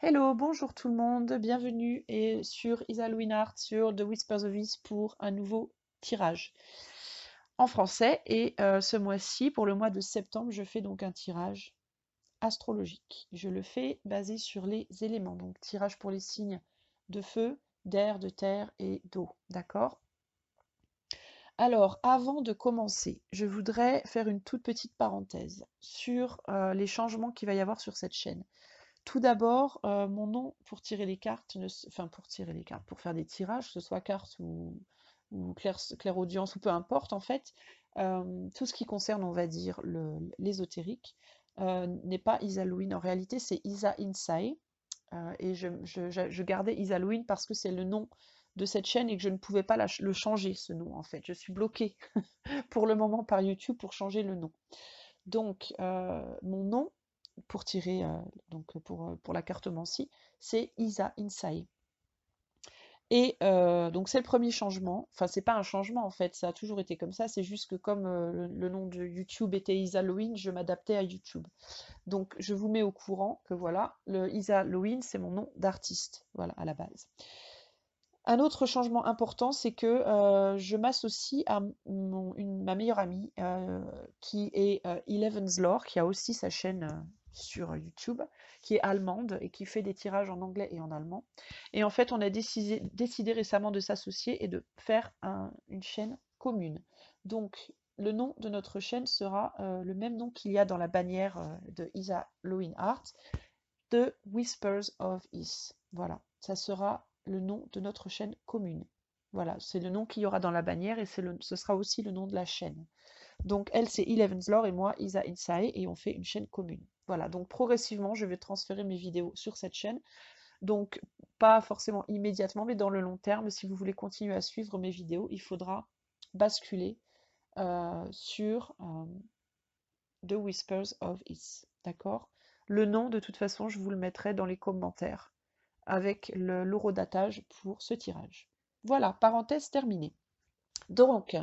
Hello, bonjour tout le monde, bienvenue sur Halloween Art sur The Whispers of Is pour un nouveau tirage en français. Et ce mois-ci, pour le mois de septembre, je fais donc un tirage astrologique. Je le fais basé sur les éléments, donc tirage pour les signes de feu, d'air, de terre et d'eau, d'accord? Alors, avant de commencer, je voudrais faire une toute petite parenthèse sur les changements qu'il va y avoir sur cette chaîne. Tout d'abord, mon nom pour tirer les cartes, enfin pour tirer les cartes, pour faire des tirages, que ce soit cartes ou clairaudience ou peu importe en fait, tout ce qui concerne, on va dire, l'ésotérique, n'est pas Isalwin. En réalité, c'est Isa Insai. Et je gardais Isalwin parce que c'est le nom de cette chaîne et que je ne pouvais pas le changer, ce nom en fait. Je suis bloquée pour le moment par YouTube pour changer le nom. Donc, mon nom pour tirer, pour la cartomancie, c'est Isa Insai. Et donc c'est le premier changement. Enfin, c'est pas un changement en fait, ça a toujours été comme ça. C'est juste que comme le nom de YouTube était Isaloin, je m'adaptais à YouTube. Donc je vous mets au courant que voilà, le Isaloin, c'est mon nom d'artiste, voilà, à la base. Un autre changement important, c'est que je m'associe à ma meilleure amie qui est Eleven's Lore, qui a aussi sa chaîne sur YouTube, qui est allemande et qui fait des tirages en anglais et en allemand. Et en fait, on a décidé récemment de s'associer et de faire une chaîne commune. Donc, le nom de notre chaîne sera le même nom qu'il y a dans la bannière de Isa Loin Art, The Whispers of Is. Voilà, ça sera le nom de notre chaîne commune. Voilà, c'est le nom qu'il y aura dans la bannière et ce sera aussi le nom de la chaîne. Donc elle, c'est Eleven's Lore et moi, Isa Insai, et on fait une chaîne commune. Voilà, donc progressivement, je vais transférer mes vidéos sur cette chaîne. Donc pas forcément immédiatement, mais dans le long terme, si vous voulez continuer à suivre mes vidéos, il faudra basculer sur The Whispers of Is. D'accord? Le nom, de toute façon, je vous le mettrai dans les commentaires avec l'horodatage pour ce tirage. Voilà, parenthèse terminée. Donc,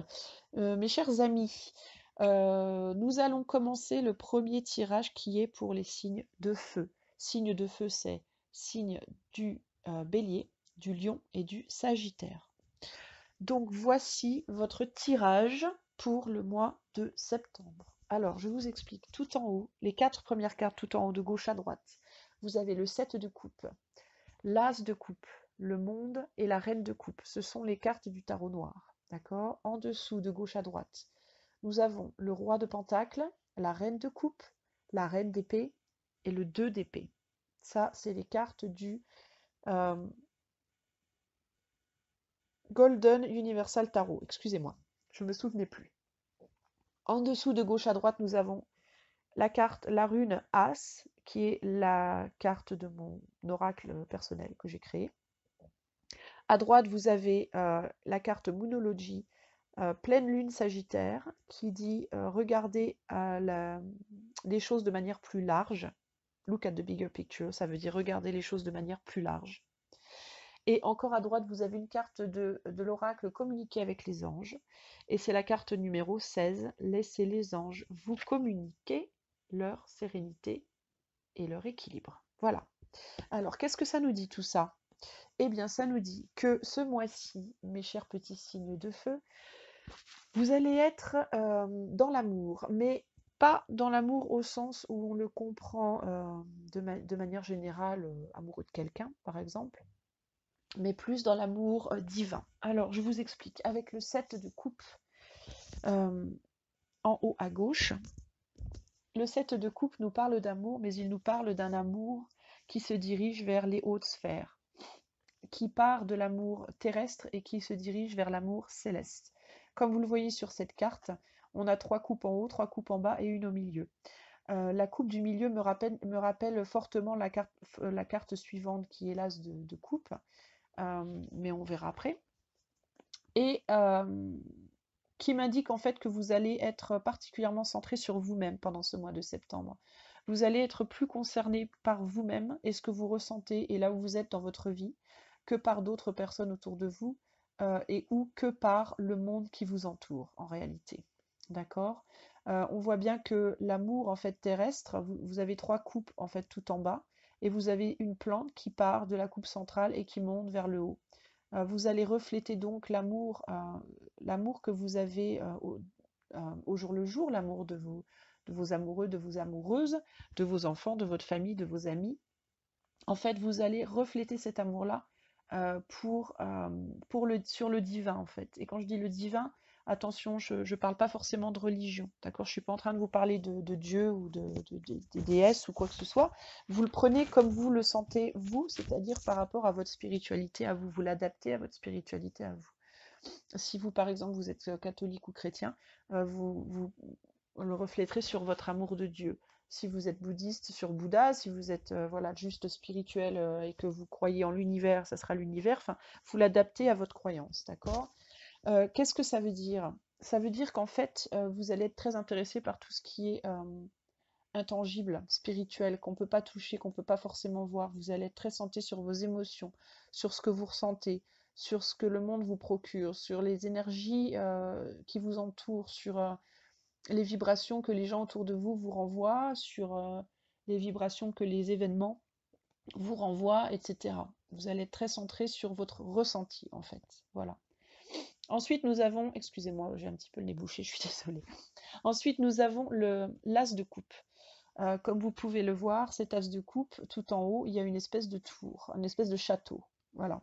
mes chers amis, nous allons commencer le premier tirage qui est pour les signes de feu. Signe de feu, c'est signe du bélier, du lion et du sagittaire. Donc, voici votre tirage pour le mois de septembre. Alors, je vous explique. Tout en haut, les 4 premières cartes tout en haut de gauche à droite, vous avez le 7 de coupe, l'As de coupe, le monde et la reine de coupe. Ce sont les cartes du tarot noir. D'accord? En dessous, de gauche à droite, nous avons le roi de pentacle, la reine de coupe, la reine d'épée et le 2 d'épée. Ça, c'est les cartes du euh, Golden Universal Tarot. Excusez-moi, je ne me souvenais plus. En dessous, de gauche à droite, nous avons la carte, la rune As, qui est la carte de mon oracle personnel que j'ai créé. À droite, vous avez la carte Moonology, pleine lune Sagittaire, qui dit regardez les choses de manière plus large. Look at the bigger picture, ça veut dire regarder les choses de manière plus large. Et encore à droite, vous avez une carte de l'oracle communiquer avec les anges. Et c'est la carte numéro 16, laissez les anges vous communiquer leur sérénité et leur équilibre. Voilà. Alors, qu'est-ce que ça nous dit tout ça? Eh bien, ça nous dit que ce mois-ci, mes chers petits signes de feu, vous allez être dans l'amour, mais pas dans l'amour au sens où on le comprend de manière générale, amoureux de quelqu'un, par exemple, mais plus dans l'amour divin. Alors, je vous explique. Avec le 7 de coupe euh, en haut à gauche, le 7 de coupe nous parle d'amour, mais il nous parle d'un amour qui se dirige vers les hautes sphères, qui part de l'amour terrestre et qui se dirige vers l'amour céleste. Comme vous le voyez sur cette carte, on a 3 coupes en haut, 3 coupes en bas et une au milieu. La coupe du milieu me rappelle fortement la carte suivante qui est l'as de coupe, mais on verra après. Et qui m'indique en fait que vous allez être particulièrement centré sur vous-même pendant ce mois de septembre. Vous allez être plus concerné par vous-même et ce que vous ressentez et là où vous êtes dans votre vie que par d'autres personnes autour de vous et ou que par le monde qui vous entoure en réalité. D'accord? On voit bien que l'amour en fait terrestre, vous avez 3 coupes en fait tout en bas et vous avez une plante qui part de la coupe centrale et qui monte vers le haut. Vous allez refléter donc l'amour que vous avez au jour le jour, l'amour de vos amoureux, de vos amoureuses, de vos enfants, de votre famille, de vos amis. En fait, vous allez refléter cet amour-là sur le divin, en fait. Et quand je dis le divin, attention, je ne parle pas forcément de religion, d'accord? Je ne suis pas en train de vous parler de Dieu ou des déesses ou quoi que ce soit. Vous le prenez comme vous le sentez, vous, c'est-à-dire par rapport à votre spiritualité à vous. Vous l'adaptez à votre spiritualité à vous. Si vous, par exemple, vous êtes catholique ou chrétien, vous le refléterez sur votre amour de Dieu. Si vous êtes bouddhiste, sur Bouddha. Si vous êtes voilà, juste spirituel et que vous croyez en l'univers, ça sera l'univers. Enfin, vous l'adaptez à votre croyance, d'accord? Qu'est-ce que ça veut dire? Ça veut dire qu'en fait, vous allez être très intéressé par tout ce qui est intangible, spirituel, qu'on ne peut pas toucher, qu'on ne peut pas forcément voir. Vous allez être très centré sur vos émotions, sur ce que vous ressentez, sur ce que le monde vous procure, sur les énergies qui vous entourent, sur les vibrations que les gens autour de vous vous renvoient, sur les vibrations que les événements vous renvoient, etc. Vous allez être très centré sur votre ressenti, en fait. Voilà. Ensuite, nous avons, excusez-moi, j'ai un petit peu le nez bouché, je suis désolée. Ensuite, nous avons l'as de coupe. Comme vous pouvez le voir, cet as de coupe, tout en haut, il y a une espèce de tour, une espèce de château. Voilà.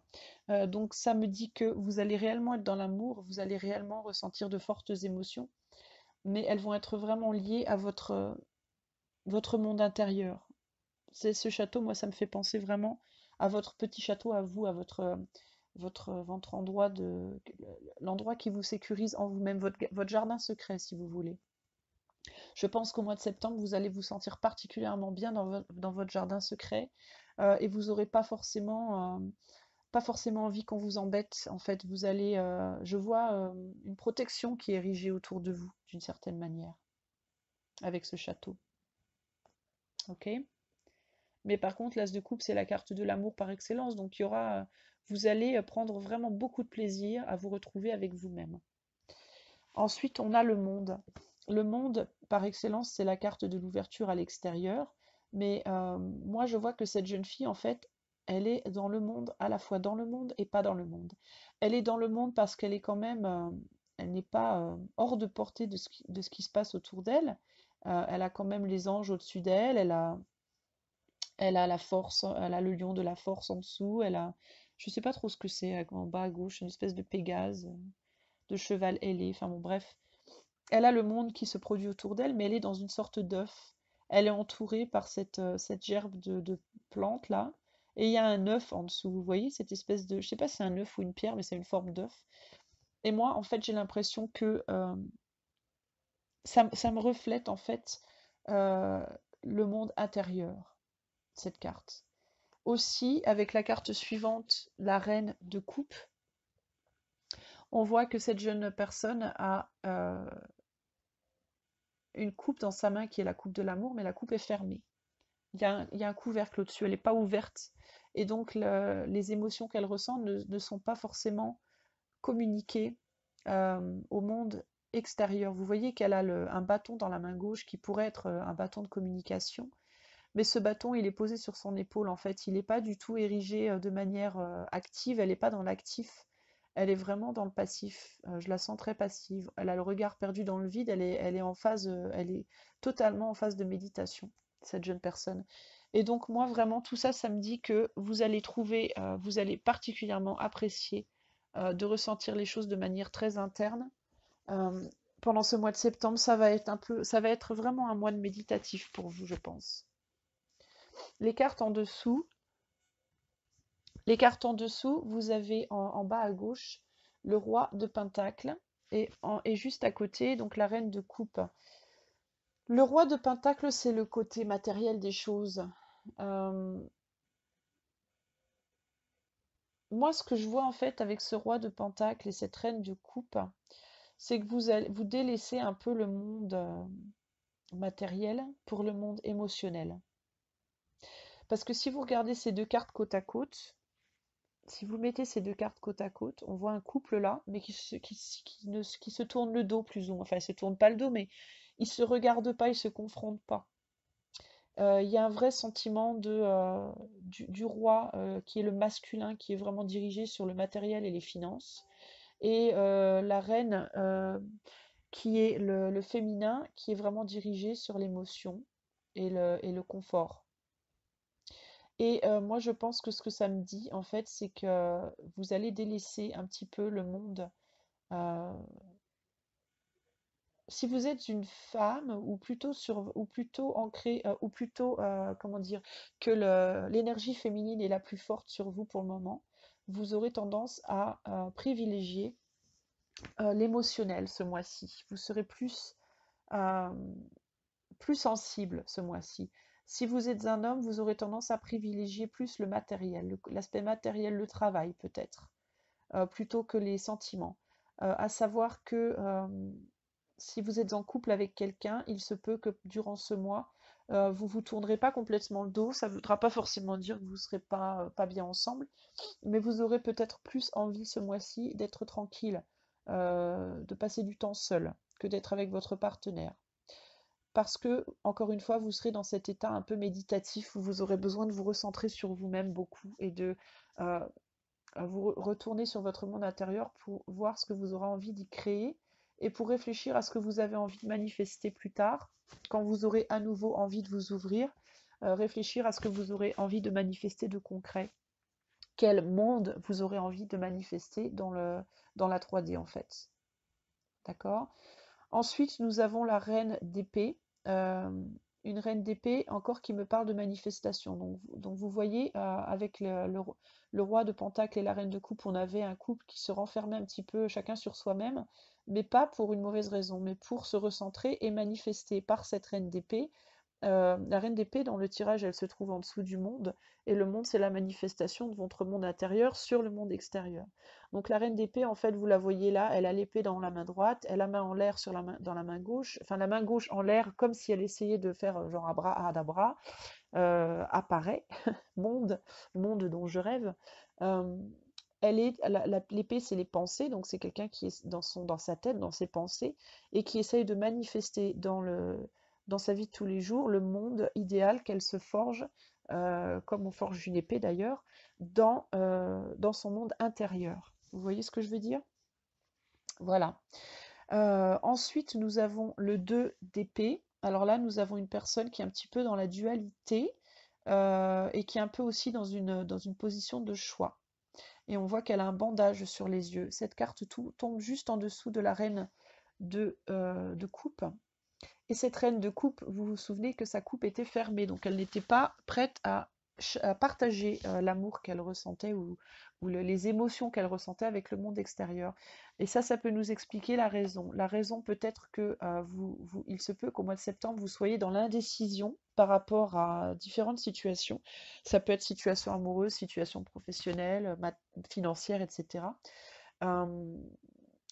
Donc ça me dit que vous allez réellement être dans l'amour, vous allez réellement ressentir de fortes émotions, mais elles vont être vraiment liées à votre monde intérieur. Ce château, moi, ça me fait penser vraiment à votre petit château, à vous, à votre endroit l'endroit qui vous sécurise en vous-même, votre jardin secret, si vous voulez. Je pense qu'au mois de septembre, vous allez vous sentir particulièrement bien dans votre jardin secret et vous n'aurez pas forcément envie qu'on vous embête. En fait, je vois une protection qui est érigée autour de vous, d'une certaine manière, avec ce château. Ok? Mais par contre, l'as de coupe, c'est la carte de l'amour par excellence. Donc, vous allez prendre vraiment beaucoup de plaisir à vous retrouver avec vous-même. Ensuite, on a le monde. Le monde, par excellence, c'est la carte de l'ouverture à l'extérieur. Mais moi, je vois que cette jeune fille, en fait, elle est dans le monde, à la fois dans le monde et pas dans le monde. Elle est dans le monde parce qu'elle est quand même, elle n'est pas hors de portée de ce qui se passe autour d'elle. Elle a quand même les anges au-dessus d'elle. Elle a la force, elle a le lion de la force en dessous. Je sais pas trop ce que c'est en bas à gauche, une espèce de Pégase, de cheval ailé. Enfin bon, bref. Elle a le monde qui se produit autour d'elle, mais elle est dans une sorte d'œuf. Elle est entourée par cette gerbe de plantes là. Et il y a un œuf en dessous. Vous voyez cette espèce de. Je sais pas si c'est un œuf ou une pierre, mais c'est une forme d'œuf. Et moi, en fait, j'ai l'impression que ça me reflète en fait euh, le monde intérieur, cette carte. Aussi, avec la carte suivante, la reine de coupe, on voit que cette jeune personne a une coupe dans sa main qui est la coupe de l'amour, mais la coupe est fermée. Il y a un couvercle au-dessus, elle n'est pas ouverte. Et donc les émotions qu'elle ressent ne sont pas forcément communiquées au monde extérieur. Vous voyez qu'elle a un bâton dans la main gauche qui pourrait être un bâton de communication. Mais ce bâton, il est posé sur son épaule, en fait. Il n'est pas du tout érigé de manière active. Elle n'est pas dans l'actif. Elle est vraiment dans le passif. Je la sens très passive. Elle a le regard perdu dans le vide. Elle est en phase, elle est totalement en phase de méditation, cette jeune personne. Et donc, moi, vraiment, tout ça, ça me dit que vous allez particulièrement apprécier de ressentir les choses de manière très interne. Euh, Pendant ce mois de septembre, ça va être vraiment un mois de méditatif pour vous, je pense. Les cartes en dessous, vous avez en bas à gauche le roi de Pentacle et juste à côté, donc la reine de coupe. Le roi de Pentacle, c'est le côté matériel des choses. Euh, Moi, ce que je vois en fait avec ce roi de Pentacle et cette reine de coupe, c'est que vous délaissez un peu le monde matériel pour le monde émotionnel. Parce que si vous regardez ces deux cartes côte à côte, si vous mettez ces deux cartes côte à côte, on voit un couple là, mais qui se tourne le dos plus ou moins. Enfin, ils se tournent pas le dos, mais ils se regardent pas, ils se confrontent pas. Il y a un vrai sentiment du roi qui est le masculin, qui est vraiment dirigé sur le matériel et les finances, et la reine qui est le féminin, qui est vraiment dirigé sur l'émotion et le confort. Et moi, je pense que ce que ça me dit, en fait, c'est que vous allez délaisser un petit peu le monde. euh, Si vous êtes une femme, ou plutôt ancrée, ou plutôt, comment dire, que l'énergie féminine est la plus forte sur vous pour le moment, vous aurez tendance à privilégier l'émotionnel ce mois-ci. Vous serez euh, plus sensible ce mois-ci. Si vous êtes un homme, vous aurez tendance à privilégier plus le matériel, l'aspect matériel, le travail peut-être, plutôt que les sentiments. À savoir que si vous êtes en couple avec quelqu'un, il se peut que durant ce mois, vous vous tournerez pas complètement le dos. Ça ne voudra pas forcément dire que vous ne serez pas bien ensemble, mais vous aurez peut-être plus envie ce mois-ci d'être tranquille, de passer du temps seul, que d'être avec votre partenaire. Parce que, encore une fois, vous serez dans cet état un peu méditatif où vous aurez besoin de vous recentrer sur vous-même beaucoup et de euh, vous retourner sur votre monde intérieur pour voir ce que vous aurez envie d'y créer et pour réfléchir à ce que vous avez envie de manifester plus tard, quand vous aurez à nouveau envie de vous ouvrir, réfléchir à ce que vous aurez envie de manifester de concret. Quel monde vous aurez envie de manifester dans la 3D en fait. D'accord? Ensuite, nous avons la reine d'épée. euh, une reine d'épée encore qui me parle de manifestation. Donc vous voyez, avec le roi de Pentacle et la reine de coupe, on avait un couple qui se renfermait un petit peu chacun sur soi-même, mais pas pour une mauvaise raison, mais pour se recentrer et manifester par cette reine d'épée. La reine d'épée, dans le tirage, elle se trouve en dessous du monde, et le monde, c'est la manifestation de votre monde intérieur sur le monde extérieur. Donc la reine d'épée, en fait, vous la voyez là, elle a l'épée dans la main droite, elle a la main en l'air dans la main gauche, enfin la main gauche en l'air, comme si elle essayait de faire genre abracadabra, apparaît, monde, monde dont je rêve. Euh, L'épée, c'est les pensées, donc c'est quelqu'un qui est dans sa tête, dans ses pensées, et qui essaye de manifester dans sa vie de tous les jours le monde idéal qu'elle se forge, comme on forge une épée d'ailleurs, dans son monde intérieur. Vous voyez ce que je veux dire? Voilà. Ensuite, nous avons le 2 d'épée. Alors là, nous avons une personne qui est un petit peu dans la dualité, et qui est un peu aussi dans une position de choix. Et on voit qu'elle a un bandage sur les yeux. Cette carte tombe juste en dessous de la reine de coupe. Et cette reine de coupe, vous vous souvenez que sa coupe était fermée, donc elle n'était pas prête à partager l'amour qu'elle ressentait, ou les émotions qu'elle ressentait avec le monde extérieur. Et ça peut nous expliquer la raison. La raison peut être que il se peut qu'au mois de septembre, vous soyez dans l'indécision par rapport à différentes situations. Ça peut être situation amoureuse, situation professionnelle, financière, etc. Euh,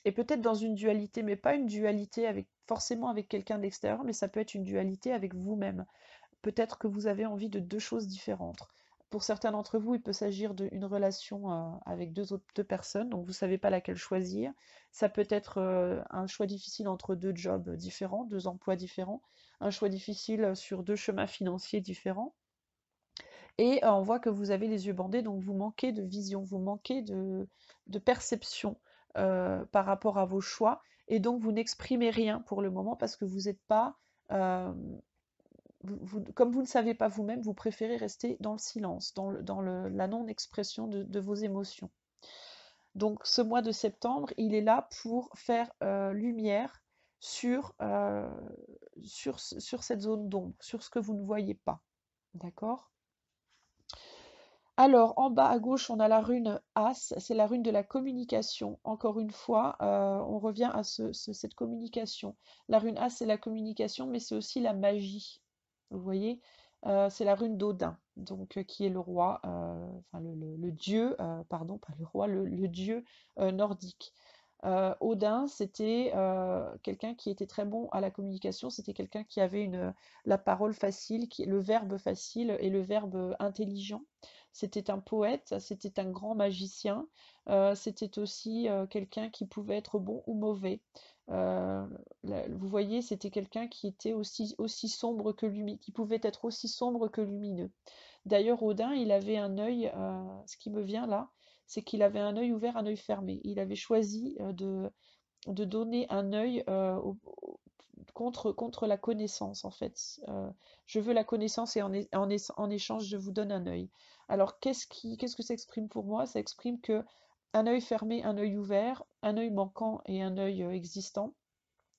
et peut-être dans une dualité, mais pas une dualité forcément avec quelqu'un d'extérieur, mais ça peut être une dualité avec vous-même. Peut-être que vous avez envie de deux choses différentes. Pour certains d'entre vous, il peut s'agir d'une relation avec deux personnes, donc vous ne savez pas laquelle choisir. Ça peut être un choix difficile entre deux jobs différents, deux emplois différents, un choix difficile sur deux chemins financiers différents. Et on voit que vous avez les yeux bandés, donc vous manquez de vision, vous manquez de perception par rapport à vos choix, et donc vous n'exprimez rien pour le moment parce que vous n'êtes pas, euh, comme vous ne savez pas vous-même, vous préférez rester dans le silence, la non-expression de vos émotions. Donc ce mois de septembre, il est là pour faire lumière sur cette zone d'ombre, sur ce que vous ne voyez pas. D'accord? Alors, en bas à gauche, on a la rune As, c'est la rune de la communication. Encore une fois, on revient à cette communication. La rune As, c'est la communication, mais c'est aussi la magie. Vous voyez? C'est la rune d'Odin, donc qui est le roi, enfin le dieu, pardon, pas le roi, le dieu nordique. Odin, c'était quelqu'un qui était très bon à la communication, c'était quelqu'un qui avait la parole facile, le verbe facile et le verbe intelligent. C'était un poète, c'était un grand magicien, c'était aussi quelqu'un qui pouvait être bon ou mauvais. Euh, Vous voyez, c'était quelqu'un qui était aussi sombre que lumineux, qui pouvait être aussi sombre que lumineux. D'ailleurs, Odin, il avait un œil, ce qui me vient là, c'est qu'il avait un œil ouvert, un œil fermé. Il avait choisi de donner un œil contre la connaissance, en fait. Je veux la connaissance et en échange, je vous donne un œil. Alors, qu'est-ce que ça exprime pour moi? Ça exprime que un œil fermé, un œil ouvert, un œil manquant et un œil existant.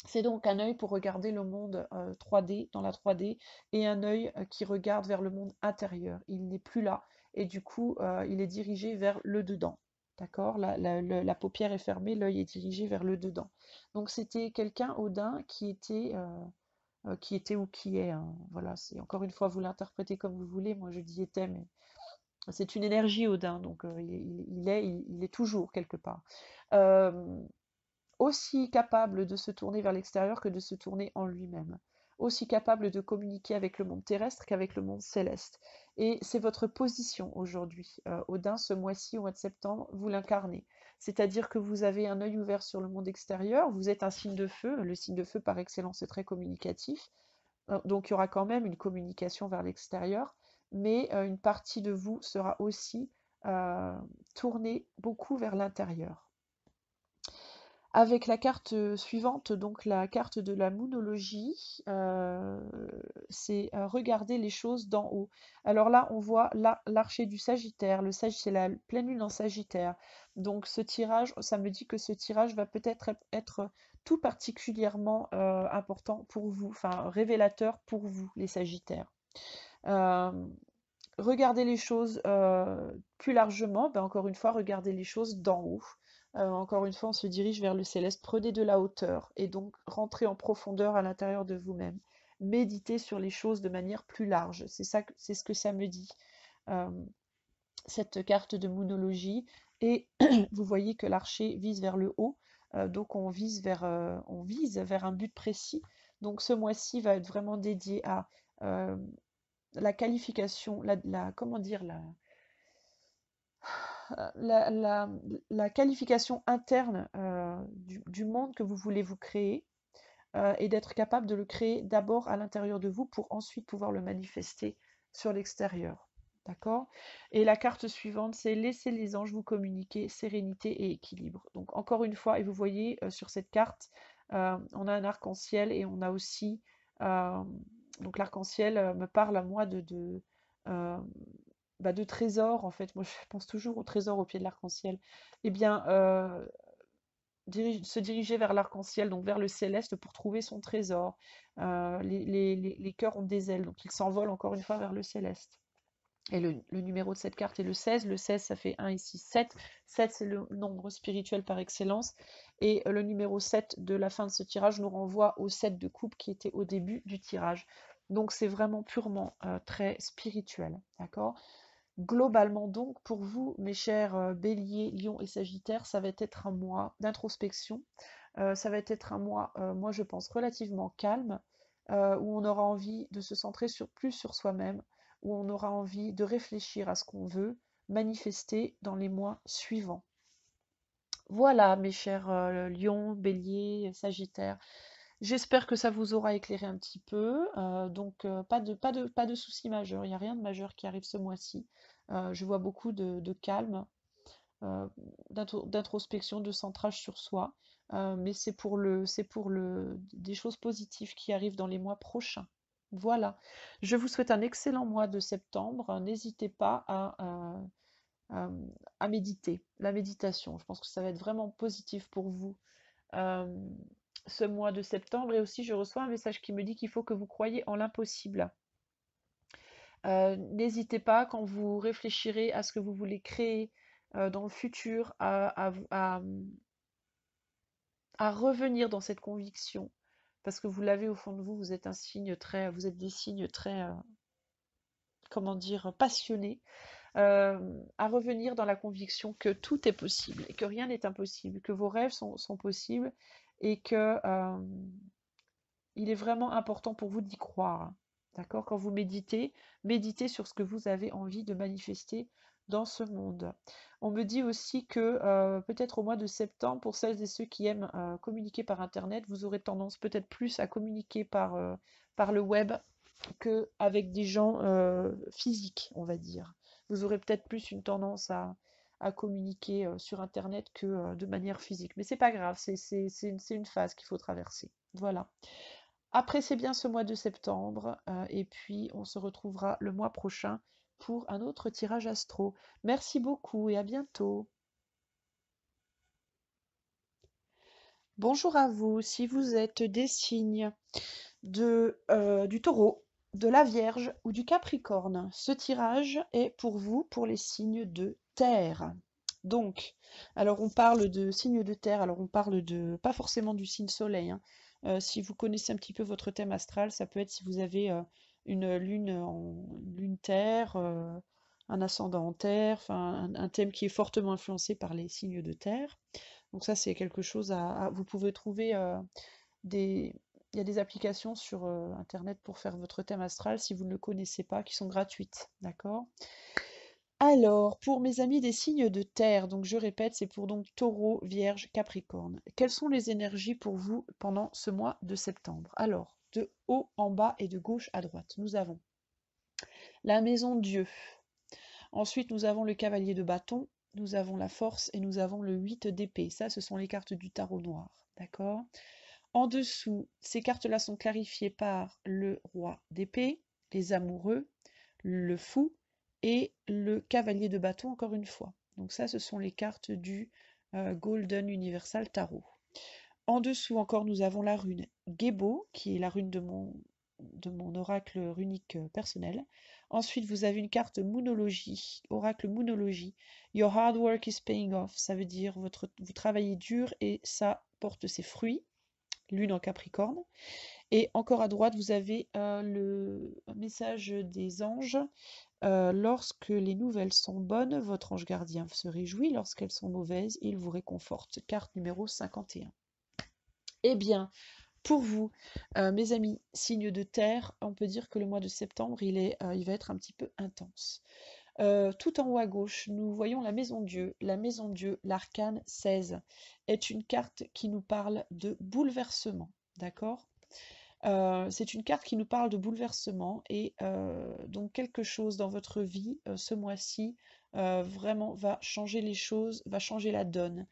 C'est donc un œil pour regarder le monde 3D, dans la 3D, et un œil qui regarde vers le monde intérieur. Il n'est plus là, et du coup, il est dirigé vers le dedans. D'accord? La paupière est fermée, l'œil est dirigé vers le dedans. Donc c'était quelqu'un, Odin, qui était ou qui est, hein. Voilà, c'est encore une fois, vous l'interprétez comme vous voulez. Moi, je dis était, mais c'est une énergie, Odin, donc il est toujours quelque part. Euh, Aussi capable de se tourner vers l'extérieur que de se tourner en lui-même, aussi capable de communiquer avec le monde terrestre qu'avec le monde céleste. Et c'est votre position aujourd'hui. Odin, ce mois-ci, au mois de septembre, vous l'incarnez. C'est-à-dire que vous avez un œil ouvert sur le monde extérieur, vous êtes un signe de feu, le signe de feu par excellence est très communicatif, donc il y aura quand même une communication vers l'extérieur, mais une partie de vous sera aussi euh, tournée beaucoup vers l'intérieur. Avec la carte suivante, donc la carte de la moonologie, c'est regarder les choses d'en haut. Alors là, on voit l'archer du Sagittaire. C'est la pleine lune en Sagittaire. Donc ce tirage, ça me dit que ce tirage va peut-être être tout particulièrement important pour vous, enfin révélateur pour vous, les Sagittaires. Euh, Regardez les choses plus largement, ben encore une fois, regardez les choses d'en haut. Encore une fois, on se dirige vers le céleste. Prenez de la hauteur et donc rentrez en profondeur à l'intérieur de vous-même. Méditez sur les choses de manière plus large. C'est ce que ça me dit, euh, cette carte de moonologie. Et vous voyez que l'archer vise vers le haut, donc on vise vers un but précis. Donc ce mois-ci va être vraiment dédié à euh, la qualification, comment dire, la, la- la qualification interne du monde que vous voulez vous créer et d'être capable de le créer d'abord à l'intérieur de vous pour ensuite pouvoir le manifester sur l'extérieur. D'accord? Et la carte suivante, c'est laisser les anges vous communiquer sérénité et équilibre. Donc encore une fois, et vous voyez sur cette carte, on a un arc-en-ciel et on a aussi, euh, donc l'arc-en-ciel me parle à moi euh, de trésors, en fait. Moi, je pense toujours au trésor au pied de l'arc-en-ciel. Eh bien, se diriger vers l'arc-en-ciel, donc vers le céleste, pour trouver son trésor. Les cœurs ont des ailes, donc ils s'envolent encore une fois vers le céleste. Et le numéro de cette carte est le 16. Le 16, ça fait 1 et 6, 7. 7, c'est le nombre spirituel par excellence. Et le numéro 7 de la fin de ce tirage nous renvoie au 7 de coupe qui était au début du tirage. Donc c'est vraiment purement très spirituel. D'accord? Globalement donc, pour vous, mes chers Bélier, Lion et Sagittaire, ça va être un mois d'introspection. Ça va être un mois, moi je pense, relativement calme, où on aura envie de se centrer plus sur soi-même, où on aura envie de réfléchir à ce qu'on veut manifester dans les mois suivants. Voilà, mes chers Lions, Bélier, Sagittaire. J'espère que ça vous aura éclairé un petit peu. Donc, pas de soucis majeurs. Il n'y a rien de majeur qui arrive ce mois-ci. Je vois beaucoup de calme, euh, d'introspection, de centrage sur soi. Mais c'est pour des choses positives qui arrivent dans les mois prochains. Voilà. Je vous souhaite un excellent mois de septembre. N'hésitez pas à méditer. La méditation, je pense que ça va être vraiment positif pour vous euh, ce mois de septembre. Et aussi, je reçois un message qui me dit qu'il faut que vous croyiez en l'impossible. N'hésitez pas, quand vous réfléchirez à ce que vous voulez créer dans le futur, à revenir dans cette conviction, parce que vous l'avez au fond de vous, vous êtes des signes très, comment dire, passionnés, à revenir dans la conviction que tout est possible et que rien n'est impossible, que vos rêves sont possibles et que il est vraiment important pour vous d'y croire. D'accord? Quand vous méditez, méditez sur ce que vous avez envie de manifester dans ce monde. On me dit aussi que peut-être au mois de septembre, pour celles et ceux qui aiment communiquer par Internet, vous aurez tendance peut-être plus à communiquer par le web qu'avec des gens physiques, on va dire. Vous aurez peut-être plus une tendance à communiquer sur Internet que de manière physique. Mais c'est pas grave, c'est une phase qu'il faut traverser. Voilà. Appréciez bien ce mois de septembre et puis on se retrouvera le mois prochain pour un autre tirage astro. Merci beaucoup et à bientôt. Bonjour à vous, si vous êtes des signes du taureau, de la Vierge ou du Capricorne, ce tirage est pour vous, pour les signes de terre. Donc, alors on parle de signes de terre, alors on parle de, pas forcément du signe soleil, hein. Si vous connaissez un petit peu votre thème astral, ça peut être si vous avez une lune en lune terre, un ascendant en terre, enfin un thème qui est fortement influencé par les signes de terre. Donc ça, c'est quelque chose vous pouvez trouver des... Il y a des applications sur Internet pour faire votre thème astral si vous ne le connaissez pas, qui sont gratuites, d'accord? Alors, pour mes amis des signes de terre, donc je répète, c'est pour donc Taureau, Vierge, Capricorne. Quelles sont les énergies pour vous pendant ce mois de septembre? Alors, de haut en bas et de gauche à droite, nous avons la maison Dieu. Ensuite, nous avons le cavalier de bâton, nous avons la force et nous avons le 8 d'épée. Ça, ce sont les cartes du tarot noir, d'accord? En dessous, ces cartes-là sont clarifiées par le roi d'épée, les amoureux, le fou et le cavalier de bâton, encore une fois. Donc ça, ce sont les cartes du Golden Universal Tarot. En dessous encore, nous avons la rune Gebo, qui est la rune de mon oracle runique personnel. Ensuite, vous avez une carte Moonologie, oracle Moonologie. Your hard work is paying off. Ça veut dire vous travaillez dur et ça porte ses fruits. Lune en Capricorne. Et encore à droite, vous avez le message des anges. Lorsque les nouvelles sont bonnes, votre ange gardien se réjouit. Lorsqu'elles sont mauvaises, il vous réconforte. Carte numéro 51. Eh bien, pour vous, mes amis, signe de terre, on peut dire que le mois de septembre, il va être un petit peu intense. Tout en haut à gauche, nous voyons la maison Dieu. La maison Dieu, l'arcane 16, est une carte qui nous parle de bouleversement. D'accord? C'est une carte qui nous parle de bouleversement et donc quelque chose dans votre vie ce mois-ci vraiment va changer les choses, va changer la donne.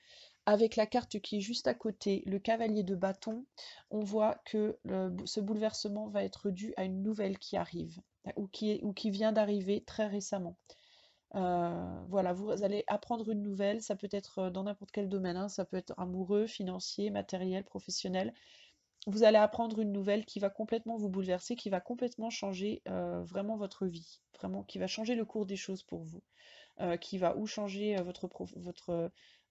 Avec la carte qui est juste à côté, le cavalier de bâton, on voit que ce bouleversement va être dû à une nouvelle qui arrive ou qui vient d'arriver très récemment. Voilà, vous allez apprendre une nouvelle, ça peut être dans n'importe quel domaine, hein, ça peut être amoureux, financier, matériel, professionnel. Vous allez apprendre une nouvelle qui va complètement vous bouleverser, qui va complètement changer vraiment votre vie, vraiment, qui va changer le cours des choses pour vous, qui va ou changer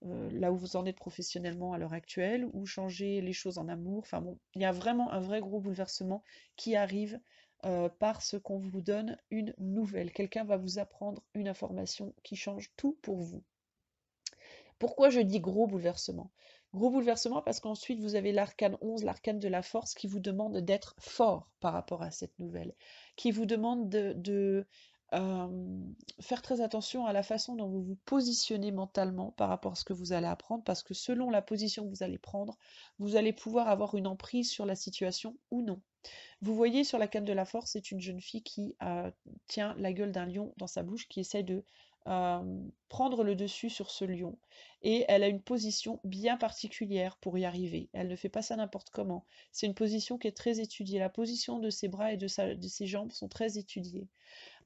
là où vous en êtes professionnellement à l'heure actuelle, ou changer les choses en amour. Enfin bon, il y a vraiment un vrai gros bouleversement qui arrive parce qu'on vous donne une nouvelle. Quelqu'un va vous apprendre une information qui change tout pour vous. Pourquoi je dis gros bouleversement? Gros bouleversement parce qu'ensuite vous avez l'arcane 11, l'arcane de la force, qui vous demande d'être fort par rapport à cette nouvelle, qui vous demande faire très attention à la façon dont vous vous positionnez mentalement par rapport à ce que vous allez apprendre, parce que selon la position que vous allez prendre, vous allez pouvoir avoir une emprise sur la situation ou non. Vous voyez sur la canne de la force, c'est une jeune fille qui tient la gueule d'un lion dans sa bouche, qui essaie de prendre le dessus sur ce lion. Et elle a une position bien particulière pour y arriver. Elle ne fait pas ça n'importe comment. C'est une position qui est très étudiée. La position de ses bras et de ses jambes sont très étudiées.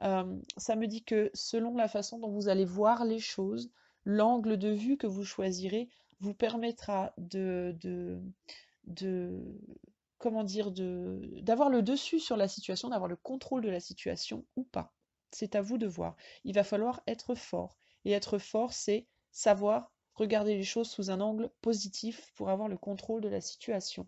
Ça me dit que selon la façon dont vous allez voir les choses, l'angle de vue que vous choisirez vous permettra de comment dire, d'avoir le dessus sur la situation, d'avoir le contrôle de la situation ou pas. C'est à vous de voir. Il va falloir être fort. Et être fort, c'est savoir regarder les choses sous un angle positif pour avoir le contrôle de la situation.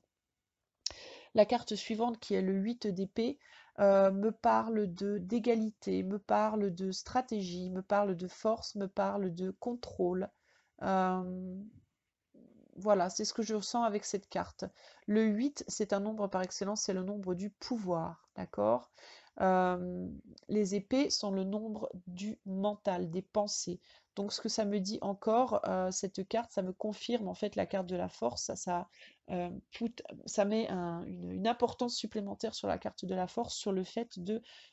La carte suivante, qui est le 8 d'épée, me parle d'égalité, me parle de stratégie, me parle de force, me parle de contrôle. Euh, voilà, c'est ce que je ressens avec cette carte. Le 8, c'est un nombre par excellence, c'est le nombre du pouvoir, d'accord? Euh, les épées sont le nombre du mental, des pensées. Donc ce que ça me dit encore, cette carte, ça me confirme en fait la carte de la force. Ça met une importance supplémentaire sur la carte de la force, sur le fait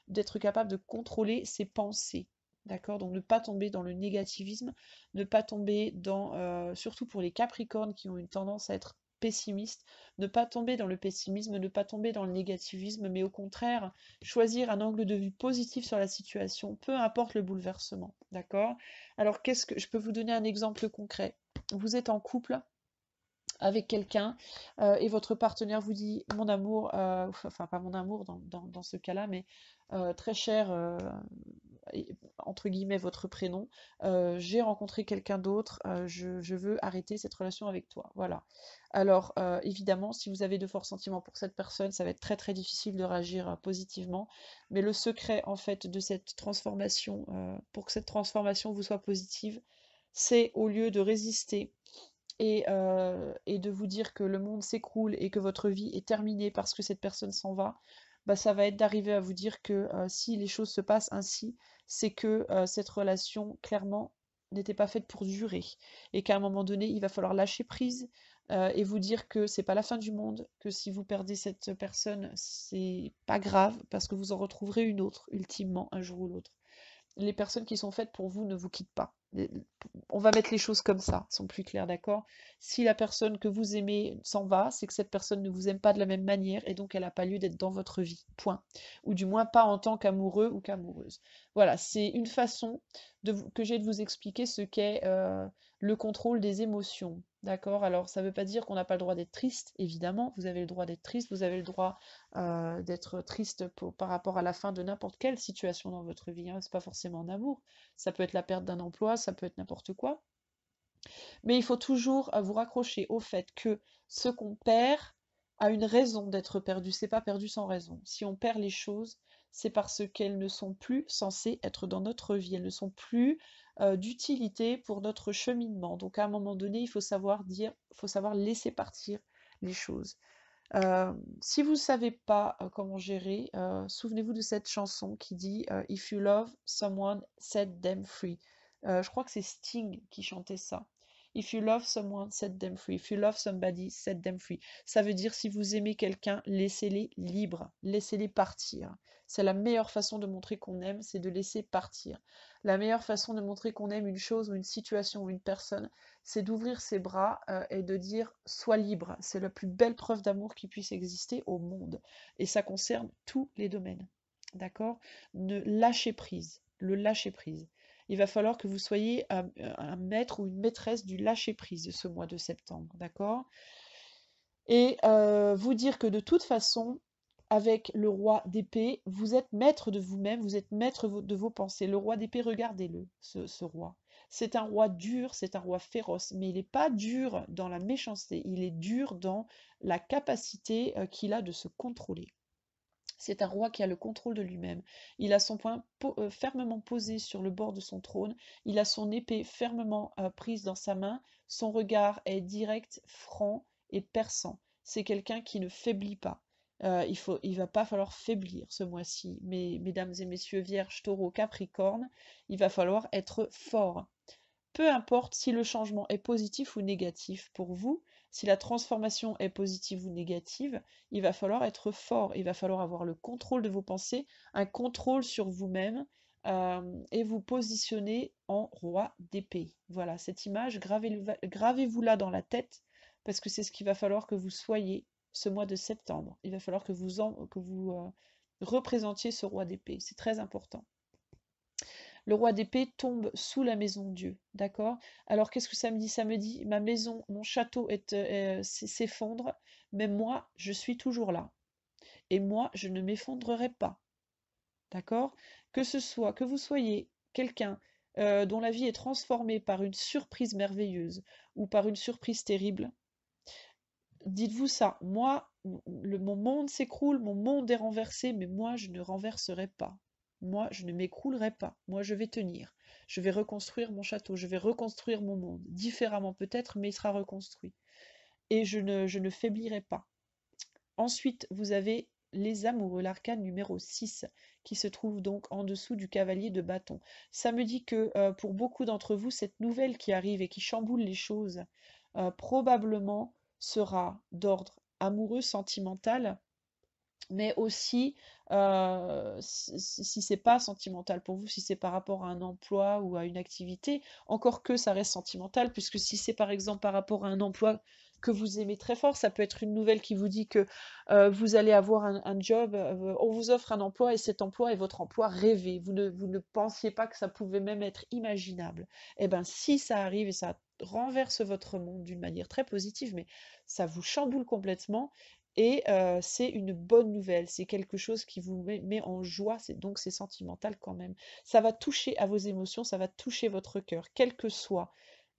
d'être capable de contrôler ses pensées. D'accord? Donc ne pas tomber dans le négativisme, ne pas tomber dans, surtout pour les Capricornes qui ont une tendance à être pessimistes, ne pas tomber dans le pessimisme, ne pas tomber dans le négativisme, mais au contraire, choisir un angle de vue positif sur la situation, peu importe le bouleversement. D'accord? Alors, qu'est-ce que je peux vous donner un exemple concret? Vous êtes en couple avec quelqu'un et votre partenaire vous dit mon amour, enfin pas mon amour dans ce cas-là, mais très cher, entre guillemets votre prénom, j'ai rencontré quelqu'un d'autre, je veux arrêter cette relation avec toi. Voilà. Alors évidemment, si vous avez de forts sentiments pour cette personne, ça va être très très difficile de réagir positivement, mais le secret en fait de cette transformation, pour que cette transformation vous soit positive, c'est au lieu de résister et de vous dire que le monde s'écroule et que votre vie est terminée parce que cette personne s'en va, bah, ça va être d'arriver à vous dire que si les choses se passent ainsi, c'est que cette relation, clairement, n'était pas faite pour durer. Et qu'à un moment donné, il va falloir lâcher prise et vous dire que c'est pas la fin du monde, que si vous perdez cette personne, c'est pas grave, parce que vous en retrouverez une autre, ultimement, un jour ou l'autre. Les personnes qui sont faites pour vous ne vous quittent pas. On va mettre les choses comme ça, sont plus claires, d'accord? Si la personne que vous aimez s'en va, c'est que cette personne ne vous aime pas de la même manière et donc elle n'a pas lieu d'être dans votre vie. Point. Ou du moins pas en tant qu'amoureux ou qu'amoureuse. Voilà, c'est une façon que j'ai de vous expliquer ce qu'est le contrôle des émotions. D'accord? Alors, ça ne veut pas dire qu'on n'a pas le droit d'être triste, évidemment. Vous avez le droit d'être triste, vous avez le droit d'être triste par rapport à la fin de n'importe quelle situation dans votre vie. Hein. C'est pas forcément en amour. Ça peut être la perte d'un emploi, ça peut être n'importe quoi. Mais il faut toujours vous raccrocher au fait que ce qu'on perd a une raison d'être perdu. C'est pas perdu sans raison. Si on perd les choses, c'est parce qu'elles ne sont plus censées être dans notre vie. Elles ne sont plus d'utilité pour notre cheminement. Donc à un moment donné, il faut savoir dire, il faut savoir laisser partir les choses. Si vous ne savez pas comment gérer, souvenez-vous de cette chanson qui dit If you love someone, set them free. Je crois que c'est Sting qui chantait ça. If you love someone, set them free. If you love somebody, set them free. Ça veut dire si vous aimez quelqu'un, laissez-les libres, laissez-les partir. C'est la meilleure façon de montrer qu'on aime, c'est de laisser partir. La meilleure façon de montrer qu'on aime une chose ou une situation ou une personne, c'est d'ouvrir ses bras et de dire sois libre. C'est la plus belle preuve d'amour qui puisse exister au monde. Et ça concerne tous les domaines. D'accord? Ne lâchez prise. Le lâcher prise. Il va falloir que vous soyez un maître ou une maîtresse du lâcher prise de ce mois de septembre. D'accord? Et vous dire que de toute façon, avec le roi d'épée, vous êtes maître de vous-même, vous êtes maître de vos pensées. Le roi d'épée, regardez-le, ce roi. C'est un roi dur, c'est un roi féroce, mais il n'est pas dur dans la méchanceté, il est dur dans la capacité qu'il a de se contrôler. C'est un roi qui a le contrôle de lui-même. Il a son poing fermement posé sur le bord de son trône. Il a son épée fermement prise dans sa main. Son regard est direct, franc et perçant. C'est quelqu'un qui ne faiblit pas. Il va pas falloir faiblir ce mois-ci. Mais, mesdames et messieurs, Vierge, Taureau, Capricorne, il va falloir être fort. Peu importe si le changement est positif ou négatif pour vous, si la transformation est positive ou négative, il va falloir être fort, il va falloir avoir le contrôle de vos pensées, un contrôle sur vous-même et vous positionner en roi d'épée. Voilà, cette image, gravez-vous-la dans la tête parce que c'est ce qu'il va falloir que vous soyez ce mois de septembre. Il va falloir que vous représentiez ce roi d'épée. C'est très important. Le roi d'épée tombe sous la maison de Dieu, d'accord? Alors qu'est-ce que ça me dit? Ça me dit, ma maison, mon château s'effondre, mais moi, je suis toujours là. Et moi, je ne m'effondrerai pas, d'accord? Que vous soyez quelqu'un dont la vie est transformée par une surprise merveilleuse ou par une surprise terrible, dites-vous ça, moi, mon monde s'écroule, mon monde est renversé, mais moi, je ne renverserai pas. Moi, je ne m'écroulerai pas. Moi, je vais tenir. Je vais reconstruire mon château, je vais reconstruire mon monde. Différemment peut-être, mais il sera reconstruit. Et je ne faiblirai pas. Ensuite, vous avez les amoureux, l'arcane numéro 6, qui se trouve donc en dessous du cavalier de bâton. Ça me dit que pour beaucoup d'entre vous, cette nouvelle qui arrive et qui chamboule les choses, probablement sera d'ordre amoureux, sentimental, mais aussi, si c'est pas sentimental pour vous, si c'est par rapport à un emploi ou à une activité, encore que ça reste sentimental, puisque si c'est par exemple par rapport à un emploi que vous aimez très fort, ça peut être une nouvelle qui vous dit que vous allez avoir un job, on vous offre un emploi et cet emploi est votre emploi rêvé. Vous ne pensiez pas que ça pouvait même être imaginable. Eh bien, si ça arrive et ça renverse votre monde d'une manière très positive, mais ça vous chamboule complètement, et c'est une bonne nouvelle, c'est quelque chose qui vous met en joie, donc c'est sentimental quand même. Ça va toucher à vos émotions, ça va toucher votre cœur, quelle que soit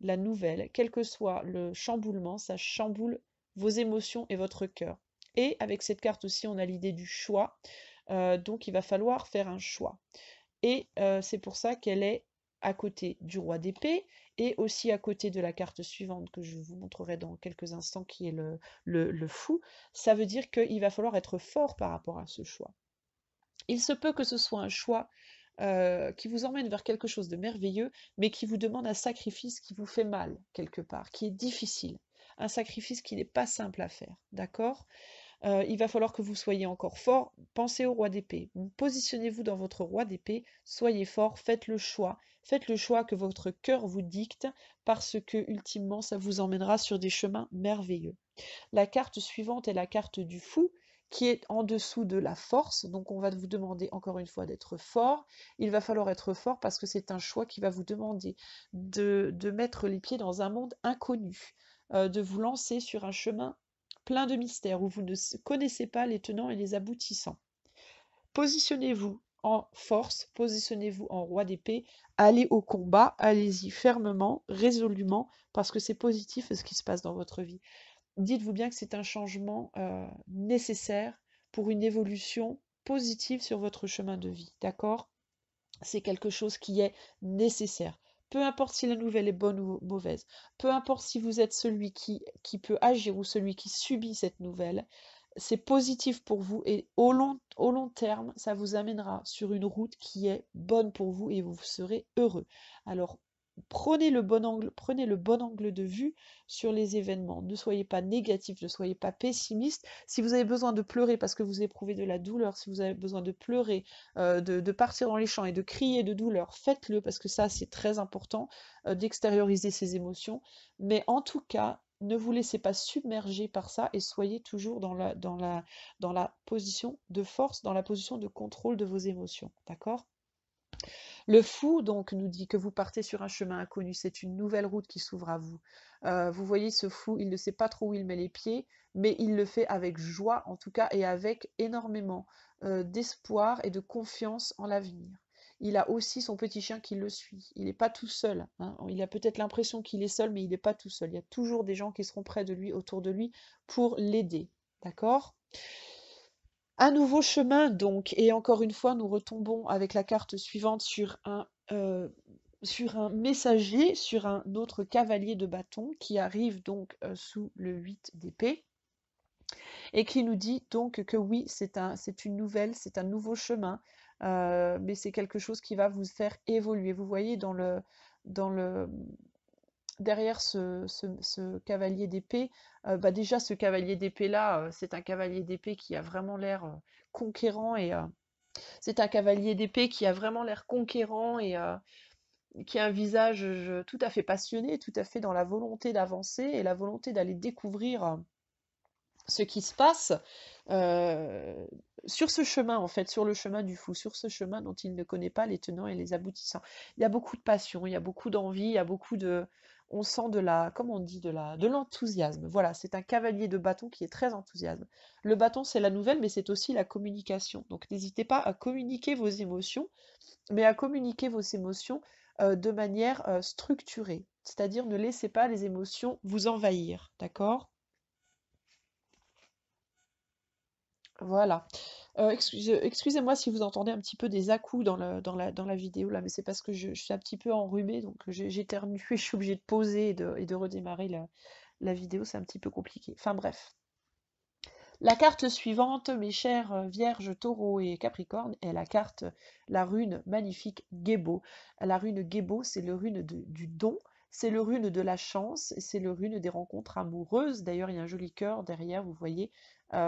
la nouvelle, quel que soit le chamboulement, ça chamboule vos émotions et votre cœur. Et avec cette carte aussi, on a l'idée du choix, donc il va falloir faire un choix. Et c'est pour ça qu'elle est à côté du roi d'épée et aussi à côté de la carte suivante que je vous montrerai dans quelques instants, qui est le fou. Ça veut dire qu'il va falloir être fort par rapport à ce choix. Il se peut que ce soit un choix qui vous emmène vers quelque chose de merveilleux, mais qui vous demande un sacrifice qui vous fait mal quelque part, qui est difficile. Un sacrifice qui n'est pas simple à faire, d'accord? Il va falloir que vous soyez encore fort. Pensez au roi d'épée. Positionnez-vous dans votre roi d'épée. Soyez fort. Faites le choix. Faites le choix que votre cœur vous dicte, parce que ultimement, ça vous emmènera sur des chemins merveilleux. La carte suivante est la carte du fou, qui est en dessous de la force. Donc on va vous demander encore une fois d'être fort. Il va falloir être fort parce que c'est un choix qui va vous demander de mettre les pieds dans un monde inconnu, de vous lancer sur un chemin plein de mystères où vous ne connaissez pas les tenants et les aboutissants. Positionnez-vous en force, positionnez-vous en roi d'épée, allez au combat, allez-y fermement, résolument, parce que c'est positif ce qui se passe dans votre vie. Dites-vous bien que c'est un changement nécessaire pour une évolution positive sur votre chemin de vie, d'accord? C'est quelque chose qui est nécessaire. Peu importe si la nouvelle est bonne ou mauvaise, peu importe si vous êtes celui qui peut agir ou celui qui subit cette nouvelle, c'est positif pour vous et au long terme, ça vous amènera sur une route qui est bonne pour vous et vous serez heureux. Alors, prenez le bon angle de vue sur les événements. Ne soyez pas négatif, ne soyez pas pessimiste. Si vous avez besoin de pleurer parce que vous éprouvez de la douleur, si vous avez besoin de pleurer, de partir dans les champs et de crier de douleur, faites-le parce que ça, c'est très important d'extérioriser ses émotions. Mais en tout cas, ne vous laissez pas submerger par ça et soyez toujours dans la position de force, dans la position de contrôle de vos émotions. D'accord? Le fou, donc, nous dit que vous partez sur un chemin inconnu, c'est une nouvelle route qui s'ouvre à vous. Vous voyez ce fou, il ne sait pas trop où il met les pieds, mais il le fait avec joie, en tout cas, et avec énormément d'espoir et de confiance en l'avenir. Il a aussi son petit chien qui le suit. Il n'est pas tout seul, hein. Il a peut-être l'impression qu'il est seul, mais il n'est pas tout seul. Il y a toujours des gens qui seront près de lui, autour de lui, pour l'aider. D'accord? Un nouveau chemin donc, et encore une fois, nous retombons avec la carte suivante sur un messager, sur un autre cavalier de bâton qui arrive donc sous le 8 d'épée et qui nous dit donc que oui, c'est une nouvelle, c'est un nouveau chemin, mais c'est quelque chose qui va vous faire évoluer. Vous voyez dans le, derrière ce cavalier d'épée, bah déjà ce cavalier d'épée là, c'est un cavalier d'épée qui a vraiment l'air conquérant et c'est un cavalier d'épée qui a vraiment l'air conquérant et qui a un visage tout à fait passionné, tout à fait dans la volonté d'avancer et la volonté d'aller découvrir ce qui se passe euh, sur ce chemin, en fait, sur le chemin du fou, sur ce chemin dont il ne connaît pas les tenants et les aboutissants. Il y a beaucoup de passion, il y a beaucoup d'envie, il y a beaucoup de... On sent de la, comment on dit, de l'enthousiasme. Voilà, c'est un cavalier de bâton qui est très enthousiaste. Le bâton, c'est la nouvelle, mais c'est aussi la communication. Donc n'hésitez pas à communiquer vos émotions, mais à communiquer vos émotions de manière structurée. C'est-à-dire ne laissez pas les émotions vous envahir, d'accord? Voilà. Excusez-moi si vous entendez un petit peu des à-coups dans la vidéo là, mais c'est parce que je suis un petit peu enrhumée, donc j'ai éternué, je suis obligée de poser et de redémarrer la vidéo, c'est un petit peu compliqué. Enfin bref. La carte suivante, mes chers Vierges, Taureaux et Capricornes, est la rune magnifique Gébo. La rune Gébo, c'est le rune du don, c'est le rune de la chance, c'est le rune des rencontres amoureuses. D'ailleurs, il y a un joli cœur derrière, vous voyez.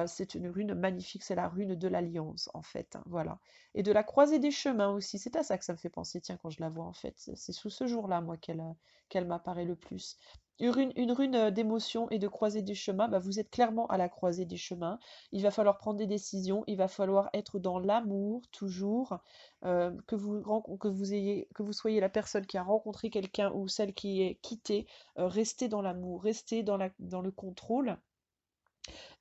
C'est une rune magnifique, c'est la rune de l'alliance, en fait. Hein, voilà. Et de la croisée des chemins aussi. C'est à ça que ça me fait penser, tiens, quand je la vois, en fait. C'est sous ce jour-là, moi, qu'elle m'apparaît le plus. Une rune d'émotion et de croisée des chemins, bah, vous êtes clairement à la croisée des chemins. Il va falloir prendre des décisions, il va falloir être dans l'amour toujours, que vous soyez la personne qui a rencontré quelqu'un ou celle qui est quittée, restez dans l'amour, restez dans le contrôle.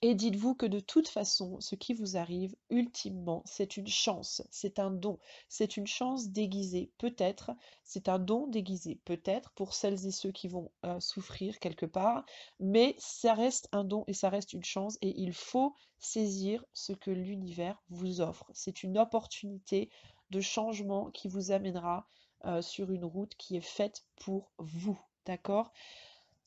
Et dites-vous que de toute façon, ce qui vous arrive, ultimement, c'est une chance, c'est un don, c'est une chance déguisée, peut-être, c'est un don déguisé, peut-être, pour celles et ceux qui vont souffrir quelque part, mais ça reste un don et ça reste une chance et il faut saisir ce que l'univers vous offre. C'est une opportunité de changement qui vous amènera sur une route qui est faite pour vous, d'accord?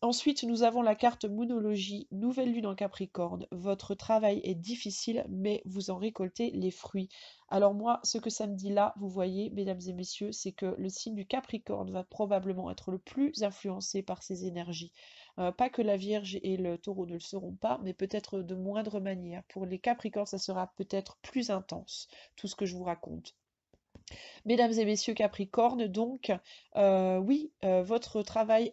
Ensuite, nous avons la carte Moonologie, nouvelle lune en Capricorne. Votre travail est difficile, mais vous en récoltez les fruits. Alors moi, ce que ça me dit là, vous voyez, mesdames et messieurs, c'est que le signe du Capricorne va probablement être le plus influencé par ces énergies. Pas que la Vierge et le Taureau ne le seront pas, mais peut-être de moindre manière. Pour les Capricornes, ça sera peut-être plus intense, tout ce que je vous raconte. Mesdames et messieurs Capricorne, donc, oui, votre travail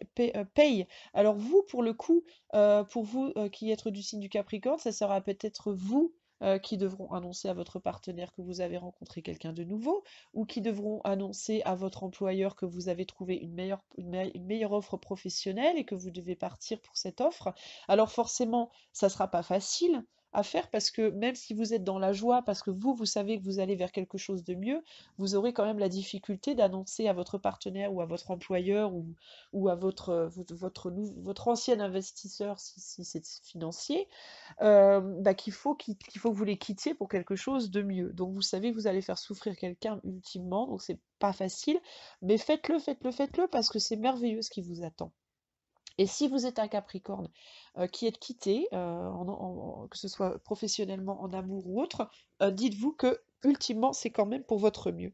paye. Alors vous, pour le coup, pour vous qui êtes du signe du Capricorne, ça sera peut-être vous qui devront annoncer à votre partenaire que vous avez rencontré quelqu'un de nouveau, ou qui devront annoncer à votre employeur que vous avez trouvé une meilleure offre professionnelle et que vous devez partir pour cette offre. Alors forcément, ça ne sera pas facile à faire parce que même si vous êtes dans la joie, parce que vous savez que vous allez vers quelque chose de mieux, vous aurez quand même la difficulté d'annoncer à votre partenaire ou à votre employeur ou à votre ancien investisseur, si c'est financier, bah, qu'il faut que vous les quittiez pour quelque chose de mieux. Donc vous savez que vous allez faire souffrir quelqu'un ultimement, donc c'est pas facile, mais faites-le, faites-le, faites-le parce que c'est merveilleux ce qui vous attend. Et si vous êtes un Capricorne qui est quitté, que ce soit professionnellement, en amour ou autre, dites-vous que ultimement c'est quand même pour votre mieux.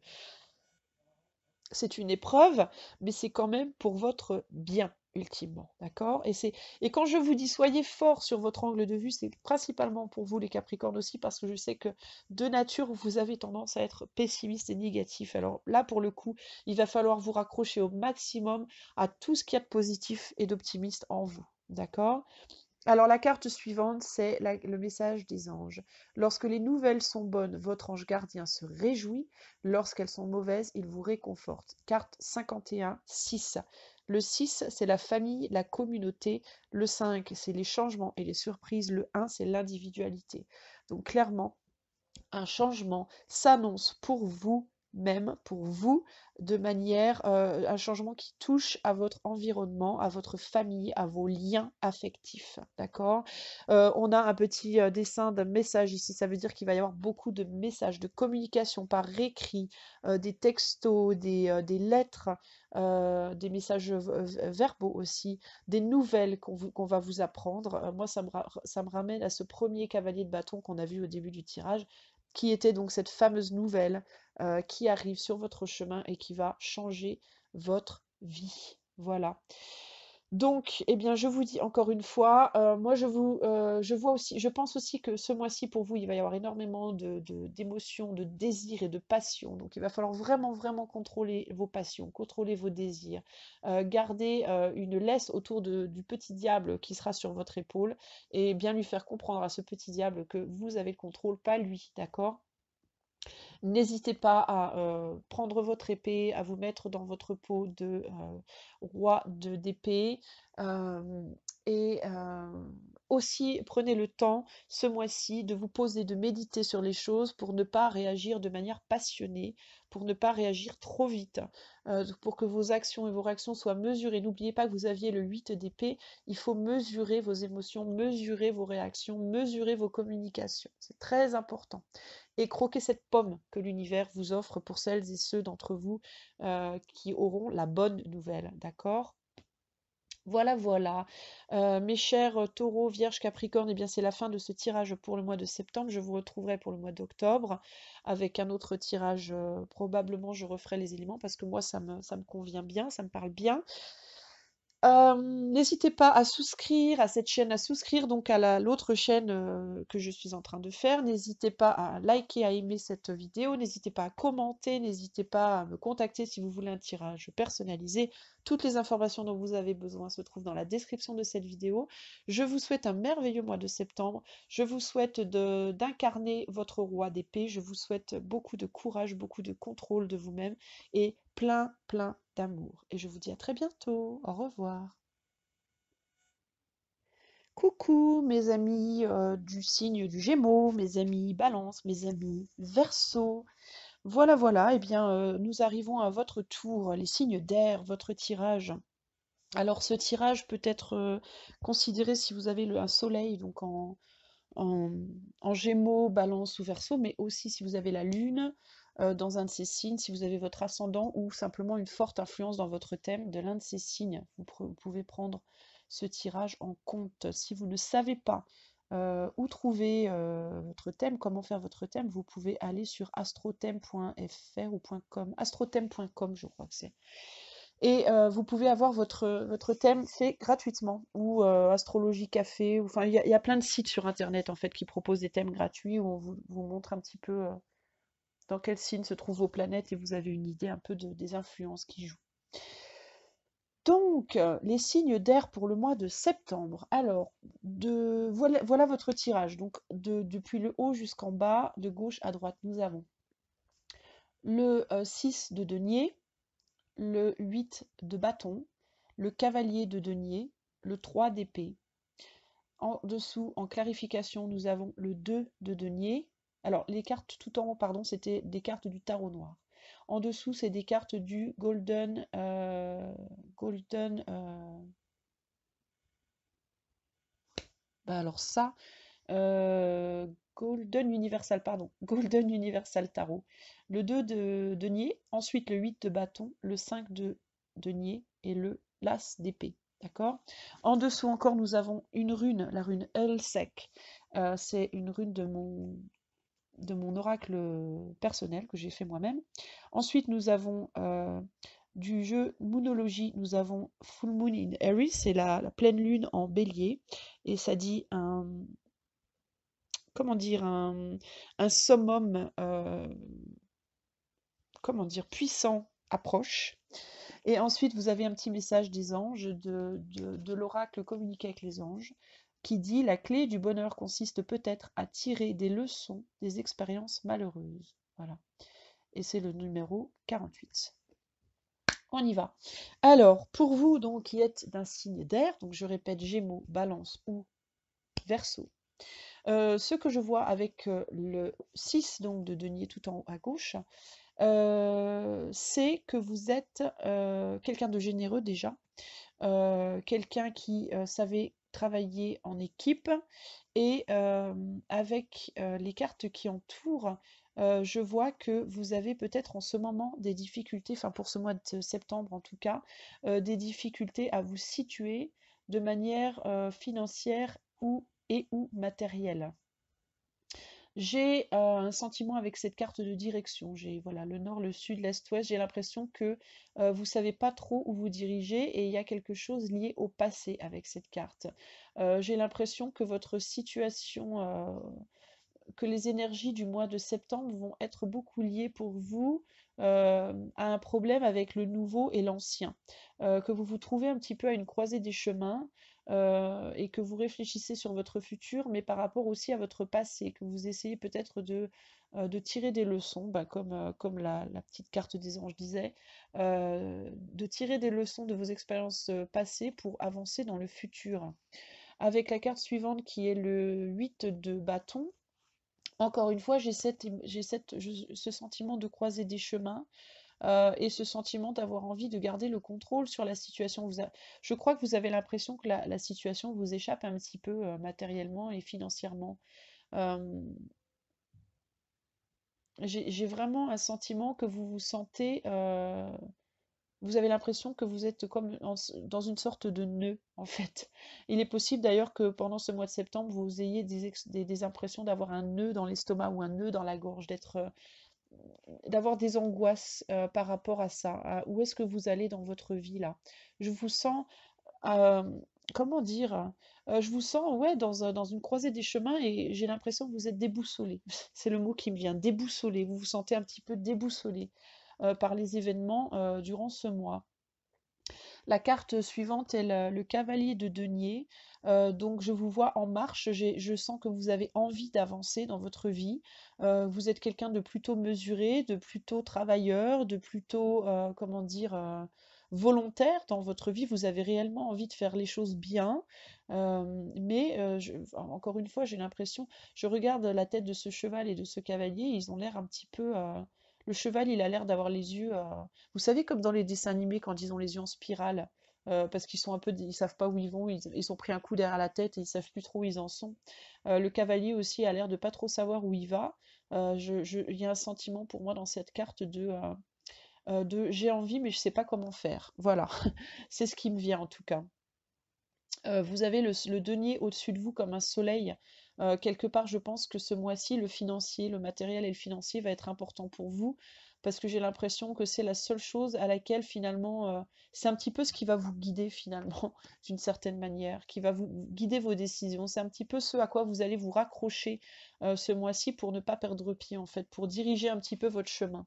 C'est une épreuve, mais c'est quand même pour votre bien, ultimement, d'accord? Et quand je vous dis soyez fort sur votre angle de vue, c'est principalement pour vous les Capricornes aussi, parce que je sais que de nature, vous avez tendance à être pessimiste et négatif. Alors là, pour le coup, il va falloir vous raccrocher au maximum à tout ce qu'il y a de positif et d'optimiste en vous, d'accord? Alors la carte suivante, c'est le message des anges. Lorsque les nouvelles sont bonnes, votre ange gardien se réjouit. Lorsqu'elles sont mauvaises, il vous réconforte. Carte 51, 6. Le 6, c'est la famille, la communauté. Le 5, c'est les changements et les surprises. Le 1, c'est l'individualité. Donc clairement, un changement s'annonce pour vous même pour vous de manière un changement qui touche à votre environnement, à votre famille, à vos liens affectifs, d'accord? On a un petit dessin d'un message ici, ça veut dire qu'il va y avoir beaucoup de messages de communication par écrit, des textos, des lettres, des messages verbaux aussi, des nouvelles qu'on va vous apprendre. Moi, ça me ramène à ce premier cavalier de bâton qu'on a vu au début du tirage, qui était donc cette fameuse nouvelle qui arrive sur votre chemin et qui va changer votre vie. Voilà. Donc, eh bien, je vous dis encore une fois, moi je vois aussi, je pense aussi que ce mois-ci pour vous, il va y avoir énormément d'émotions, de désirs et de passions. Donc, il va falloir vraiment, vraiment contrôler vos passions, contrôler vos désirs, garder une laisse autour du petit diable qui sera sur votre épaule et bien lui faire comprendre à ce petit diable que vous avez le contrôle, pas lui, d'accord? N'hésitez pas à prendre votre épée, à vous mettre dans votre peau de roi d'épée. Et aussi, prenez le temps ce mois-ci de vous poser, de méditer sur les choses pour ne pas réagir de manière passionnée, pour ne pas réagir trop vite, pour que vos actions et vos réactions soient mesurées. N'oubliez pas que vous aviez le 8 d'épée, il faut mesurer vos émotions, mesurer vos réactions, mesurer vos communications. C'est très important et croquez cette pomme que l'univers vous offre pour celles et ceux d'entre vous qui auront la bonne nouvelle, d'accord? Voilà, voilà. Mes chers taureaux, vierges, capricornes, eh bien c'est la fin de ce tirage pour le mois de septembre. Je vous retrouverai pour le mois d'octobre avec un autre tirage. Probablement, je referai les éléments parce que moi, ça me convient bien, ça me parle bien. N'hésitez pas à souscrire à cette chaîne, à souscrire donc à l'autre chaîne que je suis en train de faire. N'hésitez pas à liker, à aimer cette vidéo. N'hésitez pas à commenter. N'hésitez pas à me contacter si vous voulez un tirage personnalisé. Toutes les informations dont vous avez besoin se trouvent dans la description de cette vidéo. Je vous souhaite un merveilleux mois de septembre. Je vous souhaite d'incarner votre roi d'épée. Je vous souhaite beaucoup de courage, beaucoup de contrôle de vous-même et plein, plein d'amour. Et je vous dis à très bientôt. Au revoir. Coucou mes amis du signe du Gémeaux, mes amis Balance, mes amis Verseau. Voilà, voilà, eh bien nous arrivons à votre tour, les signes d'air, votre tirage. Alors ce tirage peut être considéré si vous avez un soleil donc en, en Gémeaux, Balance ou Verseau, mais aussi si vous avez la Lune dans un de ces signes, si vous avez votre ascendant ou simplement une forte influence dans votre thème de l'un de ces signes. Vous pouvez prendre ce tirage en compte. Si vous ne savez pas où trouver votre thème, comment faire votre thème, vous pouvez aller sur astrothème.fr ou .com, astrothème.com je crois que c'est. Et vous pouvez avoir votre thème fait gratuitement, ou Astrologie Café, enfin il y a plein de sites sur internet en fait qui proposent des thèmes gratuits où on vous montre un petit peu dans quel signe se trouvent vos planètes et vous avez une idée un peu des influences qui jouent. Donc, les signes d'air pour le mois de septembre. Alors, voilà votre tirage. Donc, depuis le haut jusqu'en bas, de gauche à droite, nous avons le 6 de denier, le 8 de bâton, le cavalier de denier, le 3 d'épée. En dessous, en clarification, nous avons le 2 de denier. Alors, les cartes tout en haut, pardon, c'était des cartes du tarot noir. En dessous, c'est des cartes du Golden. Golden. Bah alors ça. euh, Golden Universal, pardon. Golden Universal Tarot. Le 2 de denier, ensuite le 8 de bâton, le 5 de denier et le l'as d'épée. D'accord? En dessous encore, nous avons une rune, la rune Elsec. C'est une rune de mon oracle personnel que j'ai fait moi-même. Ensuite, nous avons du jeu Moonology, nous avons Full Moon in Aries, c'est la pleine lune en bélier, et ça dit comment dire, un summum, comment dire, puissant approche. Et ensuite, vous avez un petit message des anges, de l'oracle communiqué avec les anges, qui dit: la clé du bonheur consiste peut-être à tirer des leçons des expériences malheureuses. Voilà. Et c'est le numéro 48. On y va. Alors, pour vous donc qui êtes d'un signe d'air, donc je répète Gémeaux, Balance ou Verseau, ce que je vois avec le 6 donc, de denier tout en haut à gauche, c'est que vous êtes quelqu'un de généreux déjà, quelqu'un qui savait travailler en équipe et avec les cartes qui entourent, je vois que vous avez peut-être en ce moment des difficultés, enfin pour ce mois de septembre en tout cas, des difficultés à vous situer de manière financière ou matérielle. J'ai un sentiment avec cette carte de direction. J'ai voilà, le nord, le sud, l'est, ouest. J'ai l'impression que vous ne savez pas trop où vous dirigez et il y a quelque chose lié au passé avec cette carte. J'ai l'impression que votre situation, que les énergies du mois de septembre vont être beaucoup liées pour vous à un problème avec le nouveau et l'ancien. Que vous vous trouvez un petit peu à une croisée des chemins et que vous réfléchissez sur votre futur, mais par rapport aussi à votre passé, que vous essayez peut-être de tirer des leçons, bah, comme la petite carte des anges disait, de tirer des leçons de vos expériences passées pour avancer dans le futur. Avec la carte suivante qui est le 8 de bâton, encore une fois, ce sentiment de croiser des chemins et ce sentiment d'avoir envie de garder le contrôle sur la situation. Je crois que vous avez l'impression que la situation vous échappe un petit peu matériellement et financièrement. Euh, j'ai vraiment un sentiment que vous vous sentez Vous avez l'impression que vous êtes comme dans une sorte de nœud, en fait. Il est possible d'ailleurs que pendant ce mois de septembre, vous ayez des impressions d'avoir un nœud dans l'estomac ou un nœud dans la gorge, d'avoir des angoisses par rapport à ça. Où est-ce que vous allez dans votre vie là? Je vous sens, euh, comment dire, je vous sens ouais, dans une croisée des chemins et j'ai l'impression que vous êtes déboussolé. C'est le mot qui me vient, déboussolé. Vous vous sentez un petit peu déboussolé par les événements durant ce mois. La carte suivante est le cavalier de denier. Donc je vous vois en marche, je sens que vous avez envie d'avancer dans votre vie. Vous êtes quelqu'un de plutôt mesuré, de plutôt travailleur, de plutôt, comment dire, volontaire dans votre vie. Vous avez réellement envie de faire les choses bien. Encore une fois, j'ai l'impression, je regarde la tête de ce cheval et de ce cavalier, ils ont l'air un petit peu... le cheval, il a l'air d'avoir les yeux... vous savez, comme dans les dessins animés, quand ils ont les yeux en spirale, parce qu'ils sont un peu, ils savent pas où ils vont, ils ont pris un coup derrière la tête et ils savent plus trop où ils en sont. Le cavalier aussi a l'air de pas trop savoir où il va. Il y a un sentiment pour moi dans cette carte de j'ai envie mais je sais pas comment faire. Voilà, c'est ce qui me vient en tout cas. Vous avez le denier au-dessus de vous comme un soleil. Quelque part, je pense que ce mois-ci, le financier, le matériel et le financier va être important pour vous parce que j'ai l'impression que c'est la seule chose à laquelle finalement, c'est un petit peu ce qui va vous guider finalement d'une certaine manière, qui va vous guider vos décisions. C'est un petit peu ce à quoi vous allez vous raccrocher ce mois-ci pour ne pas perdre pied en fait, pour diriger un petit peu votre chemin.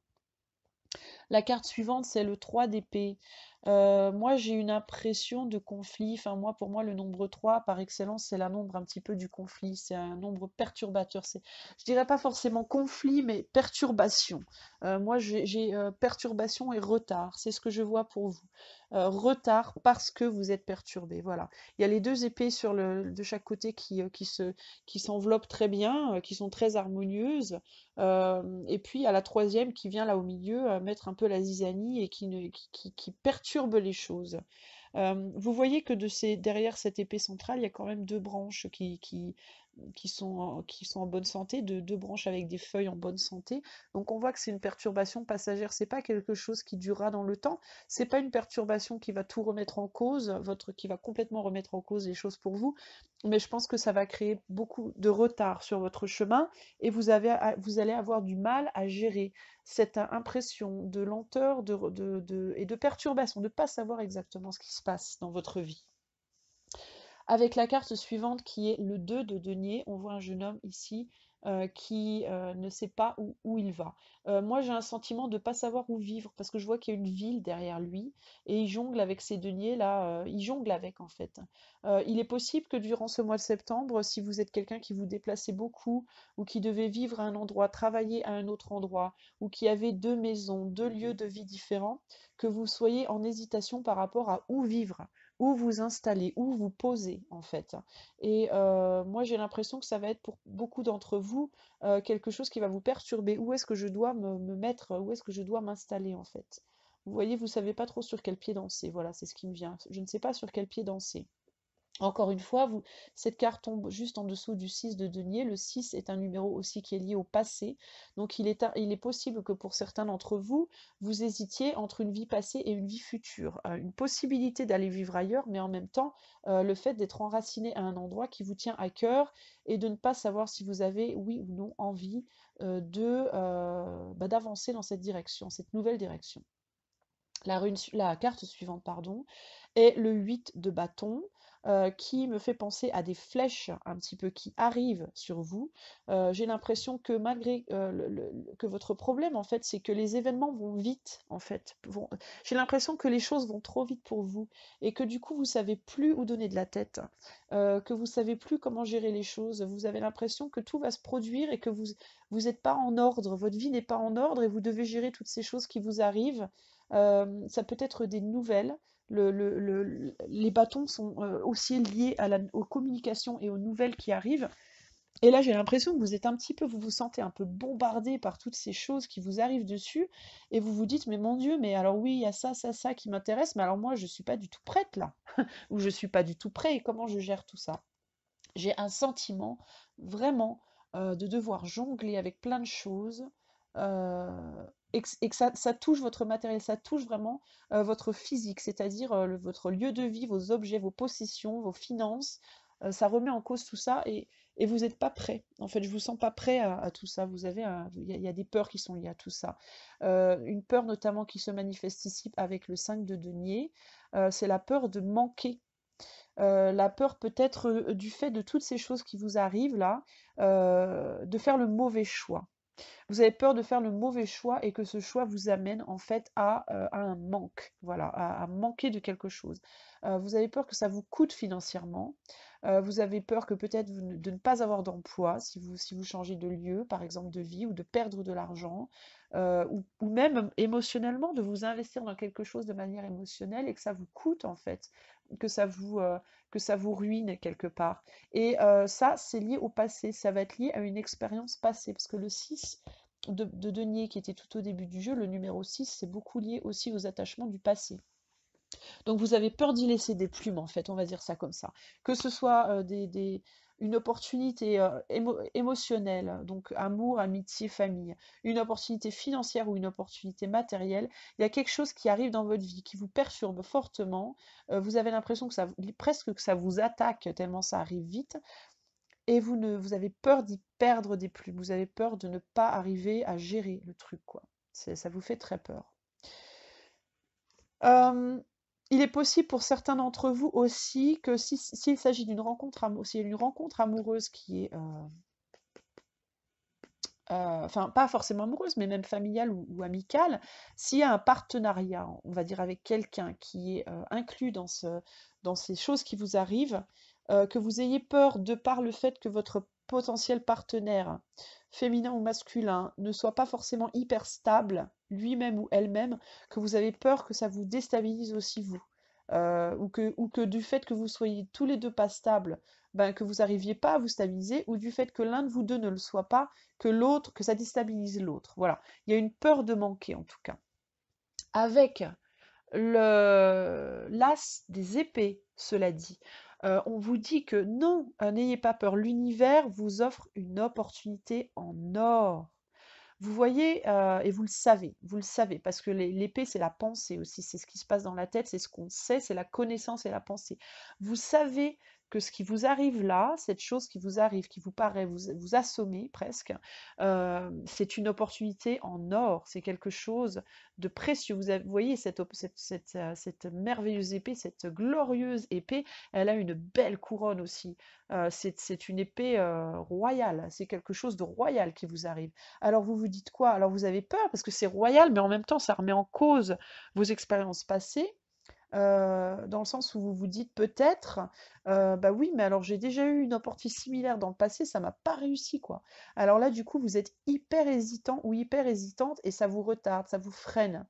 La carte suivante, c'est le 3 d'épée. Moi, j'ai une impression de conflit. Enfin, moi, pour moi, le nombre 3, par excellence, c'est la nombre un petit peu du conflit. C'est un nombre perturbateur. Je dirais pas forcément conflit, mais perturbation. Moi, j'ai perturbation et retard. C'est ce que je vois pour vous. Retard parce que vous êtes perturbé. Voilà. Il y a les deux épées de chaque côté qui s'enveloppent très bien, qui sont très harmonieuses. Et puis à la troisième qui vient là au milieu mettre un peu la zizanie et qui perturbe les choses. Vous voyez que derrière cette épée centrale, il y a quand même deux branches qui sont en bonne santé, deux branches avec des feuilles en bonne santé. Donc on voit que c'est une perturbation passagère, c'est pas quelque chose qui durera dans le temps, c'est pas une perturbation qui va tout remettre en cause, qui va complètement remettre en cause les choses pour vous, mais je pense que ça va créer beaucoup de retard sur votre chemin et vous allez avoir du mal à gérer cette impression de lenteur et de perturbation, de ne pas savoir exactement ce qui se passe dans votre vie. Avec la carte suivante qui est le 2 de denier, on voit un jeune homme ici qui ne sait pas où il va. Moi j'ai un sentiment de ne pas savoir où vivre parce que je vois qu'il y a une ville derrière lui et il jongle avec ses deniers là, il jongle avec en fait. Il est possible que durant ce mois de septembre, si vous êtes quelqu'un qui vous déplacez beaucoup ou qui devait vivre à un endroit, travailler à un autre endroit ou qui avait deux maisons, deux lieux de vie différents, que vous soyez en hésitation par rapport à où vivre, où vous installer, où vous poser en fait. Et moi j'ai l'impression que ça va être pour beaucoup d'entre vous quelque chose qui va vous perturber. Où est-ce que je dois me mettre, où est-ce que je dois m'installer en fait. Vous voyez, vous savez pas trop sur quel pied danser. Voilà, c'est ce qui me vient. Je ne sais pas sur quel pied danser. Encore une fois, cette carte tombe juste en dessous du 6 de denier. Le 6 est un numéro aussi qui est lié au passé. Donc il est possible que pour certains d'entre vous, vous hésitiez entre une vie passée et une vie future. Une possibilité d'aller vivre ailleurs, mais en même temps, le fait d'être enraciné à un endroit qui vous tient à cœur et de ne pas savoir si vous avez, oui ou non, envie d'avancer dans cette direction, cette nouvelle direction. La carte suivante, pardon, est le 8 de bâton, qui me fait penser à des flèches un petit peu qui arrivent sur vous. J'ai l'impression que malgré que votre problème, en fait, c'est que les événements vont vite, en fait. J'ai l'impression que les choses vont trop vite pour vous et que du coup, vous savez plus où donner de la tête, que vous savez plus comment gérer les choses. Vous avez l'impression que tout va se produire et que vous n'êtes pas en ordre, votre vie n'est pas en ordre et vous devez gérer toutes ces choses qui vous arrivent. Ça peut être des nouvelles. Les bâtons sont aussi liés aux communications et aux nouvelles qui arrivent. Et là, j'ai l'impression que vous êtes un petit peu, vous vous sentez un peu bombardé par toutes ces choses qui vous arrivent dessus, et vous vous dites, mais mon Dieu, mais alors oui, il y a ça, ça, ça qui m'intéresse, mais alors moi, je suis pas du tout prête là, ou je suis pas du tout prêt, et comment je gère tout ça? J'ai un sentiment vraiment de devoir jongler avec plein de choses, et que ça touche votre matériel, ça touche vraiment votre physique, c'est-à-dire votre lieu de vie, vos objets, vos possessions, vos finances. Ça remet en cause tout ça et vous n'êtes pas prêt. En fait, je vous sens pas prêt à tout ça. Il y a des peurs qui sont liées à tout ça. Une peur notamment qui se manifeste ici avec le 5 de denier, c'est la peur de manquer. La peur peut-être du fait de toutes ces choses qui vous arrivent là, de faire le mauvais choix. Vous avez peur de faire le mauvais choix et que ce choix vous amène en fait à un manque, voilà, à manquer de quelque chose. Vous avez peur que ça vous coûte financièrement. Vous avez peur que peut-être de ne pas avoir d'emploi si vous changez de lieu, par exemple de vie, ou de perdre de l'argent, ou même émotionnellement de vous investir dans quelque chose de manière émotionnelle et que ça vous coûte en fait, que ça vous, euh, que ça vous ruine quelque part. Et ça, c'est lié au passé, ça va être lié à une expérience passée, parce que le 6 de denier qui était tout au début du jeu, le numéro 6, c'est beaucoup lié aussi aux attachements du passé. Donc vous avez peur d'y laisser des plumes, en fait, on va dire ça comme ça. Que ce soit une opportunité émotionnelle, donc amour, amitié, famille, une opportunité financière ou une opportunité matérielle, il y a quelque chose qui arrive dans votre vie, qui vous perturbe fortement. Vous avez l'impression que presque que ça vous attaque tellement ça arrive vite. Et vous avez peur d'y perdre des plumes. Vous avez peur de ne pas arriver à gérer le truc, quoi. Ça vous fait très peur. Euh, il est possible pour certains d'entre vous aussi que s'il s'agit d'une rencontre, s'il y a une rencontre amoureuse qui est, enfin pas forcément amoureuse, mais même familiale ou amicale, s'il y a un partenariat, on va dire avec quelqu'un qui est inclus dans ces choses qui vous arrivent, que vous ayez peur de par le fait que votre potentiel partenaire, féminin ou masculin, ne soit pas forcément hyper stable, lui-même ou elle-même, que vous avez peur que ça vous déstabilise aussi vous. Ou que du fait que vous soyez tous les deux pas stables, ben, que vous n'arriviez pas à vous stabiliser, ou du fait que l'un de vous deux ne le soit pas, que ça déstabilise l'autre. Voilà. Il y a une peur de manquer en tout cas. Avec l'as des épées, cela dit, on vous dit que non, n'ayez pas peur, l'univers vous offre une opportunité en or. Vous voyez, et vous le savez, parce que l'épée, c'est la pensée aussi, c'est ce qui se passe dans la tête, c'est ce qu'on sait, c'est la connaissance et la pensée. Vous savez que ce qui vous arrive là, cette chose qui vous arrive, qui vous paraît vous assommer presque, c'est une opportunité en or, c'est quelque chose de précieux. Vous voyez cette merveilleuse épée, cette glorieuse épée, elle a une belle couronne aussi. C'est une épée royale, c'est quelque chose de royal qui vous arrive. Alors vous vous dites quoi? Alors vous avez peur parce que c'est royal, mais en même temps ça remet en cause vos expériences passées, dans le sens où vous vous dites peut-être, bah oui, mais alors j'ai déjà eu une opportunité similaire dans le passé, ça m'a pas réussi quoi. Alors là du coup vous êtes hyper hésitant ou hyper hésitante et ça vous retarde, ça vous freine.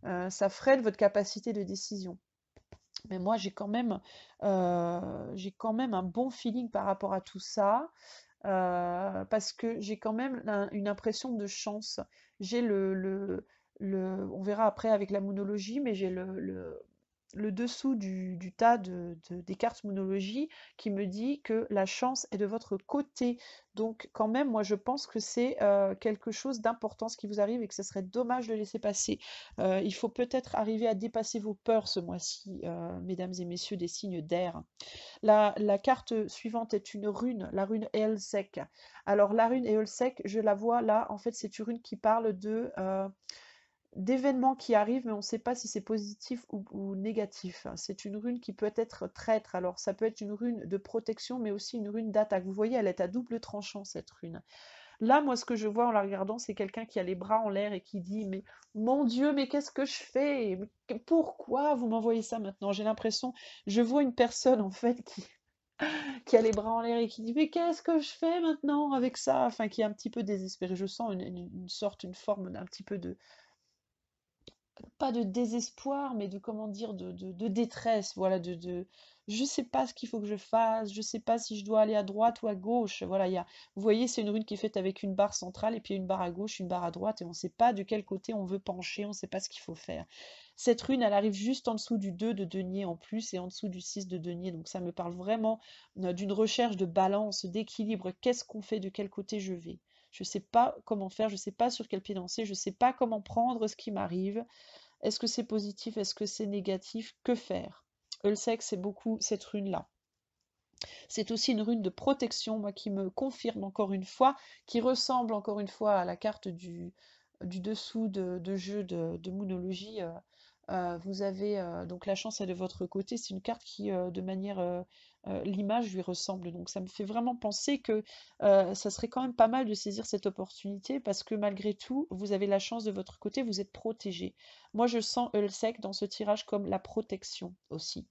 Ça freine votre capacité de décision. Mais moi j'ai quand même un bon feeling par rapport à tout ça. Parce que j'ai quand même une impression de chance. J'ai on verra après avec la monologie, mais j'ai le dessous du tas des cartes monologie qui me dit que la chance est de votre côté. Donc quand même, moi je pense que c'est quelque chose d'important ce qui vous arrive et que ce serait dommage de laisser passer. Il faut peut-être arriver à dépasser vos peurs ce mois-ci, mesdames et messieurs des signes d'air. La carte suivante est une rune, la rune Eolsec. Alors la rune Eolsec, je la vois là, en fait c'est une rune qui parle d'événements qui arrivent, mais on ne sait pas si c'est positif ou négatif. C'est une rune qui peut être traître, alors ça peut être une rune de protection, mais aussi une rune d'attaque. Vous voyez, elle est à double tranchant cette rune. Là, moi, ce que je vois en la regardant, c'est quelqu'un qui a les bras en l'air et qui dit, mais mon Dieu, mais qu'est-ce que je fais? Pourquoi vous m'envoyez ça maintenant? J'ai l'impression, je vois une personne en fait qui a les bras en l'air et qui dit, mais qu'est-ce que je fais maintenant avec ça? Enfin, qui est un petit peu désespéré. Je sens une forme d'un petit peu de, pas de désespoir, mais de, comment dire, de détresse, voilà, je sais pas ce qu'il faut que je fasse, je sais pas si je dois aller à droite ou à gauche, voilà, vous voyez, c'est une rune qui est faite avec une barre centrale, et puis une barre à gauche, une barre à droite, et on sait pas de quel côté on veut pencher, on sait pas ce qu'il faut faire. Cette rune, elle arrive juste en dessous du 2 de denier en plus, et en dessous du 6 de denier, donc ça me parle vraiment d'une recherche de balance, d'équilibre, qu'est-ce qu'on fait, de quel côté je vais. Je ne sais pas comment faire, je ne sais pas sur quel pied danser, je ne sais pas comment prendre ce qui m'arrive. Est-ce que c'est positif? Est-ce que c'est négatif? Que faire? Ulsec, c'est beaucoup cette rune-là. C'est aussi une rune de protection, moi, qui me confirme encore une fois, qui ressemble encore une fois à la carte du dessous de jeu de Moonologie. Vous avez donc la chance est de votre côté. C'est une carte qui, de manière, l'image lui ressemble. Donc ça me fait vraiment penser que ça serait quand même pas mal de saisir cette opportunité parce que malgré tout, vous avez la chance de votre côté, vous êtes protégé. Moi, je sens Ulsec dans ce tirage comme la protection aussi.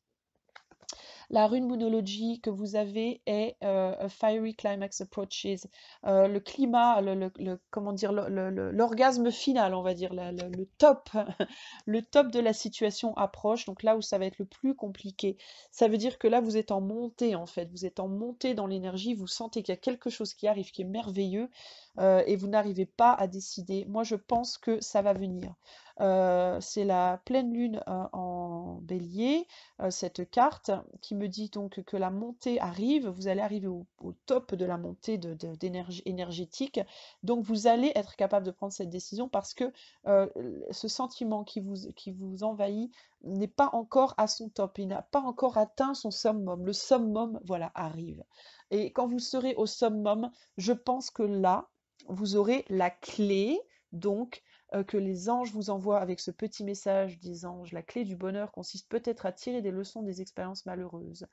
La rune Moonology que vous avez est A Fiery Climax Approaches. Le climat, comment dire, l'orgasme final, on va dire, le top, le top de la situation approche. Donc là où ça va être le plus compliqué, ça veut dire que là vous êtes en montée en fait. Vous êtes en montée dans l'énergie. Vous sentez qu'il y a quelque chose qui arrive, qui est merveilleux, et vous n'arrivez pas à décider. Moi, je pense que ça va venir. C'est la pleine lune en bélier, cette carte qui me dit donc que la montée arrive, vous allez arriver au top de la montée d'énergie énergétique, donc vous allez être capable de prendre cette décision parce que euh, ce sentiment qui vous envahit n'est pas encore à son top, il n'a pas encore atteint son summum, le summum, voilà, arrive. Et quand vous serez au summum, je pense que là, vous aurez la clé, donc que les anges vous envoient avec ce petit message des anges. La clé du bonheur consiste peut-être à tirer des leçons des expériences malheureuses.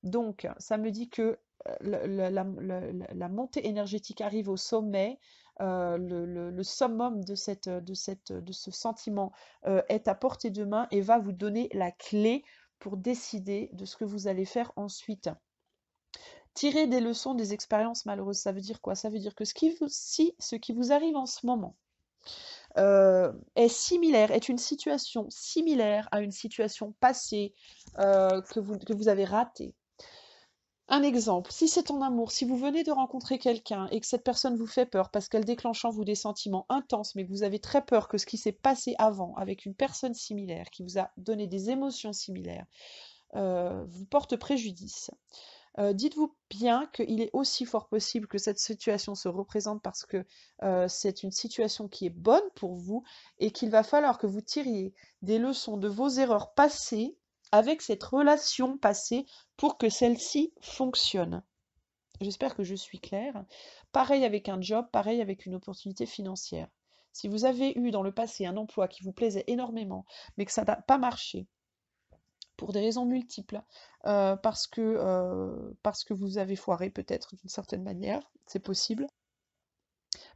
Donc, ça me dit que la montée énergétique arrive au sommet. Le summum de ce sentiment est à portée de main et va vous donner la clé pour décider de ce que vous allez faire ensuite. Tirer des leçons des expériences malheureuses, ça veut dire quoi? Ça veut dire que ce qui vous arrive en ce moment, est similaire, est une situation similaire à une situation passée que vous avez ratée. Un exemple, si c'est en amour, si vous venez de rencontrer quelqu'un et que cette personne vous fait peur parce qu'elle déclenche en vous des sentiments intenses, mais que vous avez très peur que ce qui s'est passé avant avec une personne similaire, qui vous a donné des émotions similaires, vous porte préjudice. Dites-vous bien qu'il est aussi fort possible que cette situation se représente parce que c'est une situation qui est bonne pour vous et qu'il va falloir que vous tiriez des leçons de vos erreurs passées avec cette relation passée pour que celle-ci fonctionne. J'espère que je suis claire. Pareil avec un job, pareil avec une opportunité financière. Si vous avez eu dans le passé un emploi qui vous plaisait énormément, mais que ça n'a pas marché, pour des raisons multiples, parce que vous avez foiré peut-être d'une certaine manière, c'est possible.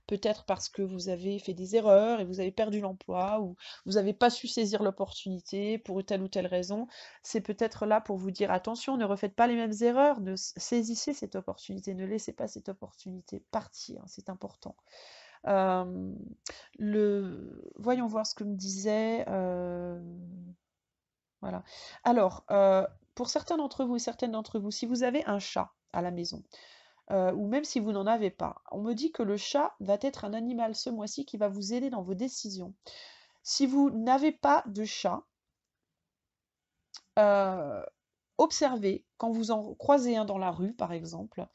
Peut-être parce que vous avez fait des erreurs et vous avez perdu l'emploi ou vous n'avez pas su saisir l'opportunité pour telle ou telle raison. C'est peut-être là pour vous dire attention, ne refaites pas les mêmes erreurs, saisissez cette opportunité, ne laissez pas cette opportunité partir, c'est important. Euh, Voyons voir ce que me disait. Voilà. Alors, pour certains d'entre vous et certaines d'entre vous, si vous avez un chat à la maison, ou même si vous n'en avez pas, on me dit que le chat va être un animal ce mois-ci qui va vous aider dans vos décisions. Si vous n'avez pas de chat, euh, observez quand vous en croisez un dans la rue, par exemple,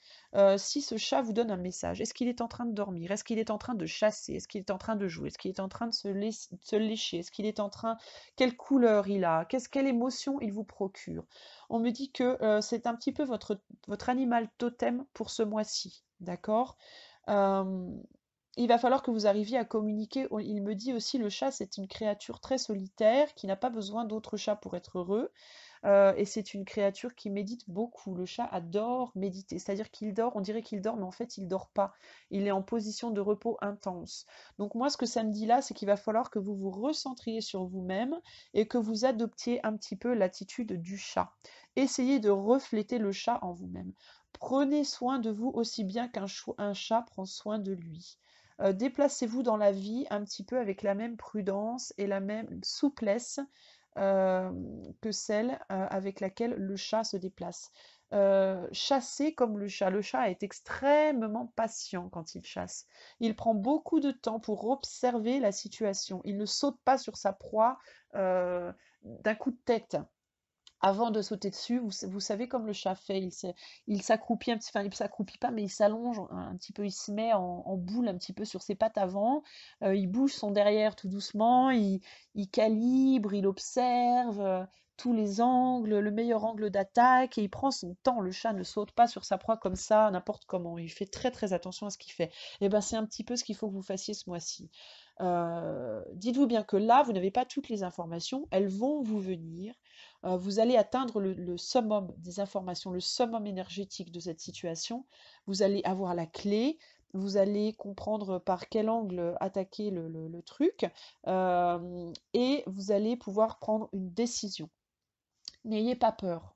si ce chat vous donne un message. Est-ce qu'il est en train de dormir? Est-ce qu'il est en train de chasser? Est-ce qu'il est en train de jouer? Est-ce qu'il est en train de se lécher? Est-ce qu'il est en train... Quelle couleur il a? Quelle émotion il vous procure? On me dit que c'est un petit peu votre animal totem pour ce mois-ci, d'accord? Euh, il va falloir que vous arriviez à communiquer. Il me dit aussi, le chat, c'est une créature très solitaire qui n'a pas besoin d'autres chats pour être heureux. Et c'est une créature qui médite beaucoup. Le chat adore méditer, c'est-à-dire qu'il dort, on dirait qu'il dort, mais en fait il dort pas. Il est en position de repos intense. Donc moi, ce que ça me dit là, c'est qu'il va falloir que vous vous recentriez sur vous-même et que vous adoptiez un petit peu l'attitude du chat. Essayez de refléter le chat en vous-même. Prenez soin de vous aussi bien qu'un chat prend soin de lui. Déplacez-vous dans la vie un petit peu avec la même prudence et la même souplesse euh, que celle avec laquelle le chat se déplace. Chasser comme le chat. Le chat est extrêmement patient quand il chasse. Il prend beaucoup de temps pour observer la situation. Il ne saute pas sur sa proie d'un coup de tête. avant de sauter dessus, vous savez comme le chat fait, il s'accroupit un petit, enfin il s'accroupit pas, mais il s'allonge un petit peu, il se met en boule un petit peu sur ses pattes avant, il bouge son derrière tout doucement, il calibre, il observe tous les angles, le meilleur angle d'attaque, et il prend son temps. Le chat ne saute pas sur sa proie comme ça, n'importe comment, il fait très très attention à ce qu'il fait. Et ben c'est un petit peu ce qu'il faut que vous fassiez ce mois-ci. Dites-vous bien que là, vous n'avez pas toutes les informations, elles vont vous venir. Vous allez atteindre le summum des informations, le summum énergétique de cette situation. Vous allez avoir la clé, vous allez comprendre par quel angle attaquer le truc, et vous allez pouvoir prendre une décision. N'ayez pas peur.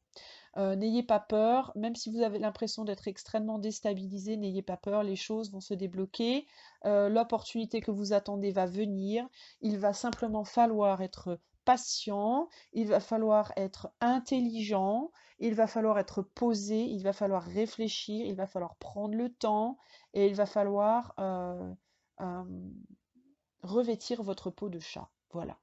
N'ayez pas peur, même si vous avez l'impression d'être extrêmement déstabilisé, n'ayez pas peur, les choses vont se débloquer, l'opportunité que vous attendez va venir, il va simplement falloir être patient, il va falloir être intelligent, il va falloir être posé, il va falloir réfléchir, il va falloir prendre le temps et il va falloir euh, revêtir votre peau de chat. Voilà.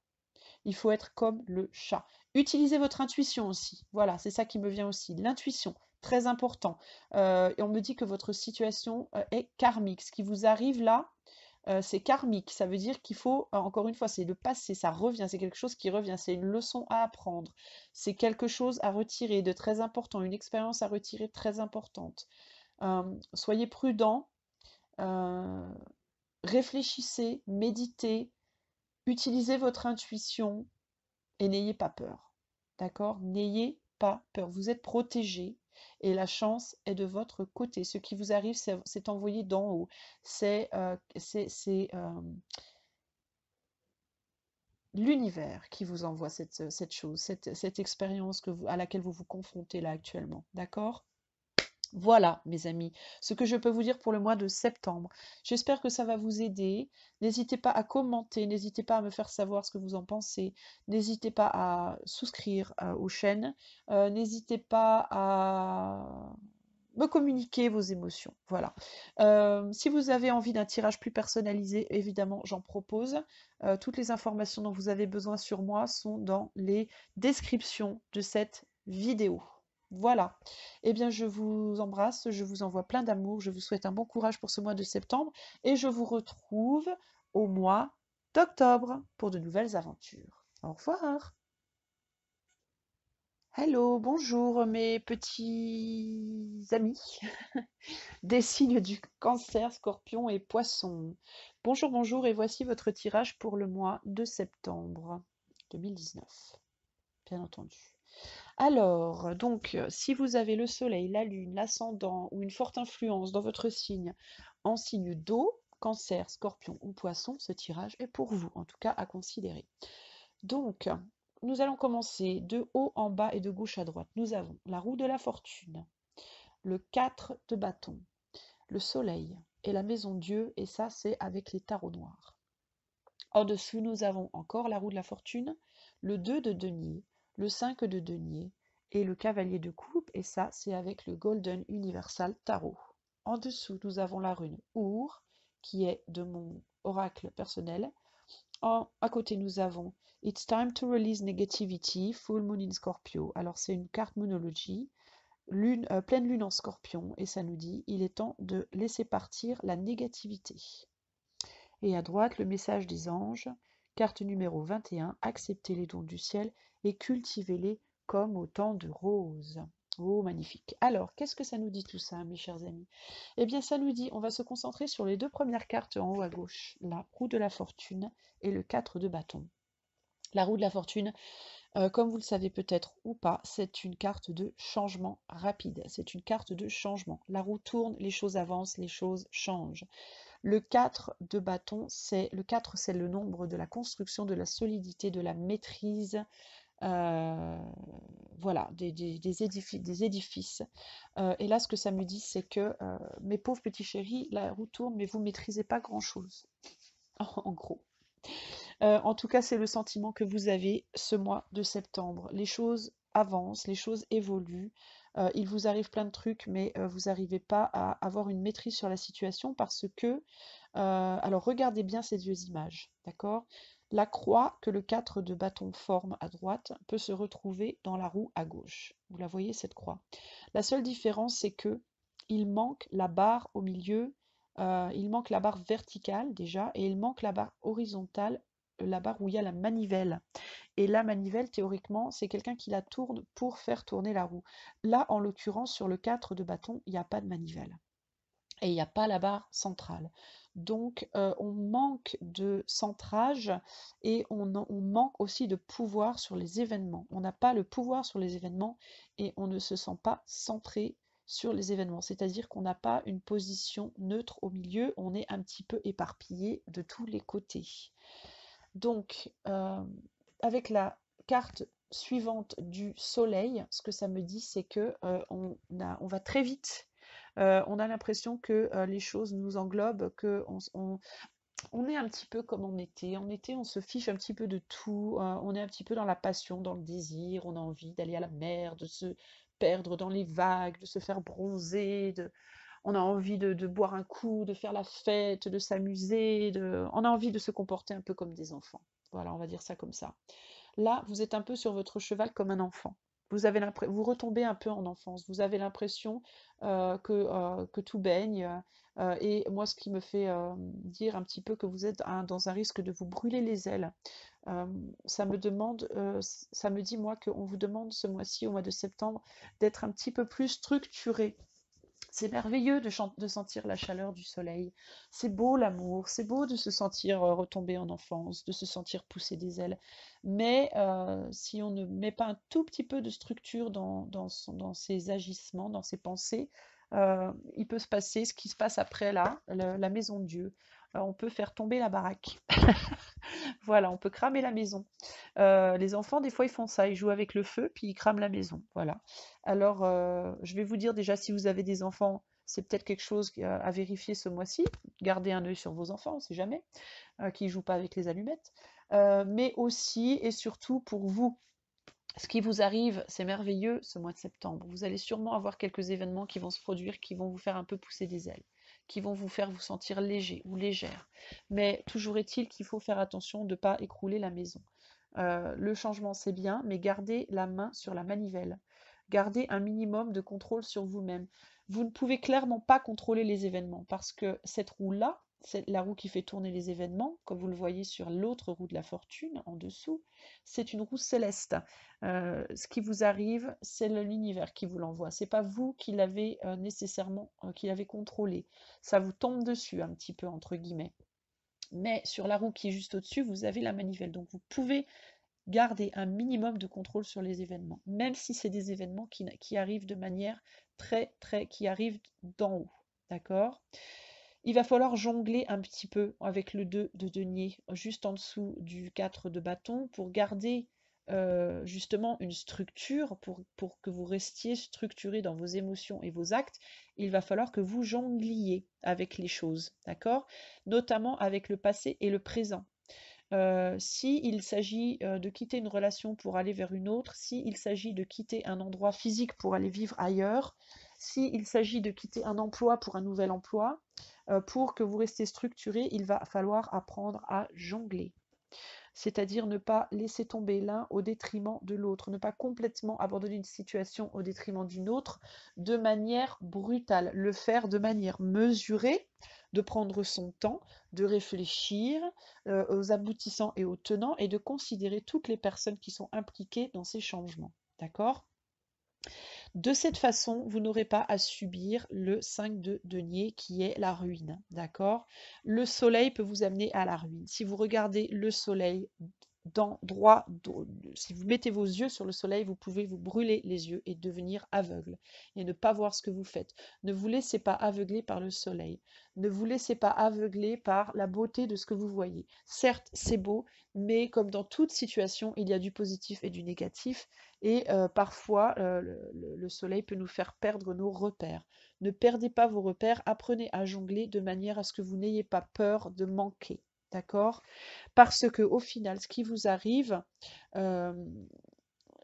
Il faut être comme le chat. Utilisez votre intuition aussi. Voilà, c'est ça qui me vient aussi. L'intuition, très important. Et on me dit que votre situation est karmique. Ce qui vous arrive là, c'est karmique. Ça veut dire qu'il faut, encore une fois, c'est le passé, ça revient, c'est quelque chose qui revient, c'est une leçon à apprendre. C'est quelque chose à retirer de très important, une expérience à retirer très importante. Soyez prudent, euh, réfléchissez, méditez, utilisez votre intuition, et n'ayez pas peur. D'accord? N'ayez pas peur. Vous êtes protégé et la chance est de votre côté. Ce qui vous arrive, c'est envoyé d'en haut. C'est l'univers qui vous envoie cette chose, cette expérience à laquelle vous vous confrontez là actuellement. D'accord? Voilà, mes amis, ce que je peux vous dire pour le mois de septembre. J'espère que ça va vous aider. N'hésitez pas à commenter, n'hésitez pas à me faire savoir ce que vous en pensez. N'hésitez pas à souscrire aux chaînes. N'hésitez pas à me communiquer vos émotions. Voilà. Si vous avez envie d'un tirage plus personnalisé, évidemment, j'en propose. Toutes les informations dont vous avez besoin sur moi sont dans les descriptions de cette vidéo. Voilà. Eh bien, je vous embrasse, je vous envoie plein d'amour, je vous souhaite un bon courage pour ce mois de septembre et je vous retrouve au mois d'octobre pour de nouvelles aventures. Au revoir. Hello, bonjour mes petits amis des signes du cancer, scorpion et poisson. Bonjour, bonjour et voici votre tirage pour le mois de septembre 2019, bien entendu. Alors, donc, si vous avez le soleil, la lune, l'ascendant ou une forte influence dans votre signe en signe d'eau, cancer, scorpion ou poisson, ce tirage est pour vous, en tout cas à considérer. Donc, nous allons commencer de haut en bas et de gauche à droite. Nous avons la roue de la fortune, le 4 de bâton, le soleil et la maison Dieu, et ça c'est avec les tarots noirs. En dessous, nous avons encore la roue de la fortune, le 2 de denier, le 5 de denier et le cavalier de coupe, et ça, c'est avec le Golden Universal Tarot. En dessous, nous avons la rune Our, qui est de mon oracle personnel. À côté, nous avons It's time to release negativity, full moon in Scorpio. Alors, c'est une carte monologie, pleine lune en Scorpion, et ça nous dit il est temps de laisser partir la négativité. Et à droite, le message des anges, carte numéro 21, acceptez les dons du ciel et cultivez-les comme autant de roses. Oh, magnifique. Alors, qu'est-ce que ça nous dit tout ça, mes chers amis? Eh bien, ça nous dit, on va se concentrer sur les deux premières cartes en haut à gauche, la roue de la fortune et le 4 de bâton. La roue de la fortune, comme vous le savez peut-être ou pas, c'est une carte de changement rapide. C'est une carte de changement. La roue tourne, les choses avancent, les choses changent. Le 4 de bâton, le 4, c'est le nombre de la construction, de la solidité, de la maîtrise, voilà, des édifices. Et là, ce que ça me dit, c'est que, mes pauvres petits chéris, la roue tourne, mais vous ne maîtrisez pas grand-chose, en gros. En tout cas, c'est le sentiment que vous avez ce mois de septembre. Les choses avancent, les choses évoluent. Il vous arrive plein de trucs, mais vous n'arrivez pas à avoir une maîtrise sur la situation parce que, alors regardez bien ces deux images, d'accord? La croix que le 4 de bâton forme à droite peut se retrouver dans la roue à gauche. Vous la voyez, cette croix. La seule différence, c'est que il manque la barre au milieu, il manque la barre verticale déjà, et il manque la barre horizontale, la barre où il y a la manivelle. Et la manivelle, théoriquement, c'est quelqu'un qui la tourne pour faire tourner la roue. Là, en l'occurrence, sur le 4 de bâton, il n'y a pas de manivelle. Et il n'y a pas la barre centrale. Donc, on manque de centrage et on manque aussi de pouvoir sur les événements. On n'a pas le pouvoir sur les événements et on ne se sent pas centré sur les événements. C'est-à-dire qu'on n'a pas une position neutre au milieu, on est un petit peu éparpillé de tous les côtés. Donc, avec la carte suivante du soleil, ce que ça me dit, c'est que on va très vite. On a l'impression que les choses nous englobent, que on est un petit peu comme en été. En été, on se fiche un petit peu de tout. On est un petit peu dans la passion, dans le désir. On a envie d'aller à la mer, de se perdre dans les vagues, de se faire bronzer, on a envie de boire un coup, de faire la fête, de s'amuser, on a envie de se comporter un peu comme des enfants. Voilà, on va dire ça comme ça. Là, vous êtes un peu sur votre cheval comme un enfant. Vous retombez un peu en enfance. Vous avez l'impression que tout baigne. Et moi, ce qui me fait dire un petit peu que vous êtes dans un risque de vous brûler les ailes. Euh, ça me dit moi qu'on vous demande ce mois-ci, au mois de septembre, d'être un petit peu plus structuré. C'est merveilleux de sentir la chaleur du soleil. C'est beau l'amour, c'est beau de se sentir retomber en enfance, de se sentir pousser des ailes. Mais si on ne met pas un tout petit peu de structure dans ses agissements, dans ses pensées, il peut se passer ce qui se passe après là, la maison de Dieu. On peut faire tomber la baraque. Voilà, on peut cramer la maison. Les enfants, des fois, ils font ça, ils jouent avec le feu, puis ils crament la maison. Voilà. Alors, je vais vous dire déjà, si vous avez des enfants, c'est peut-être quelque chose à vérifier ce mois-ci. Gardez un œil sur vos enfants, on ne sait jamais, qu'ils ne jouent pas avec les allumettes. Mais aussi et surtout pour vous, ce qui vous arrive, c'est merveilleux ce mois de septembre. Vous allez sûrement avoir quelques événements qui vont se produire, qui vont vous faire un peu pousser des ailes, qui vont vous faire vous sentir léger ou légère. Mais toujours est-il qu'il faut faire attention de ne pas écrouler la maison. Le changement, c'est bien, mais gardez la main sur la manivelle. Gardez un minimum de contrôle sur vous-même. Vous ne pouvez clairement pas contrôler les événements parce que cette roue-là, c'est la roue qui fait tourner les événements, comme vous le voyez sur l'autre roue de la fortune en dessous, c'est une roue céleste. Ce qui vous arrive, c'est l'univers qui vous l'envoie. C'est pas vous qui l'avez nécessairement, qui l'avez contrôlé. Ça vous tombe dessus un petit peu entre guillemets. Mais sur la roue qui est juste au-dessus, vous avez la manivelle. Donc vous pouvez garder un minimum de contrôle sur les événements, même si c'est des événements qui arrivent de manière qui arrivent d'en haut. D'accord? Il va falloir jongler un petit peu avec le 2 de denier, juste en dessous du 4 de bâton, pour garder justement une structure, pour que vous restiez structuré dans vos émotions et vos actes. Il va falloir que vous jongliez avec les choses, d'accord? Notamment avec le passé et le présent. S'il s'agit de quitter une relation pour aller vers une autre, s'il s'agit de quitter un endroit physique pour aller vivre ailleurs, s'il s'agit de quitter un emploi pour un nouvel emploi, pour que vous restiez structuré, il va falloir apprendre à jongler. C'est-à-dire ne pas laisser tomber l'un au détriment de l'autre, ne pas complètement abandonner une situation au détriment d'une autre de manière brutale, le faire de manière mesurée, de prendre son temps, de réfléchir aux aboutissants et aux tenants et de considérer toutes les personnes qui sont impliquées dans ces changements. D'accord? De cette façon, vous n'aurez pas à subir le 5 de denier qui est la ruine. D'accord? Le soleil peut vous amener à la ruine. Si vous regardez le soleil si vous mettez vos yeux sur le soleil, vous pouvez vous brûler les yeux et devenir aveugle et ne pas voir ce que vous faites. Ne vous laissez pas aveugler par le soleil. Ne vous laissez pas aveugler par la beauté de ce que vous voyez. Certes, c'est beau, mais comme dans toute situation, il y a du positif et du négatif. Et parfois, le soleil peut nous faire perdre nos repères. Ne perdez pas vos repères, apprenez à jongler de manière à ce que vous n'ayez pas peur de manquer. D'accord? Parce que au final, ce qui vous arrive, euh,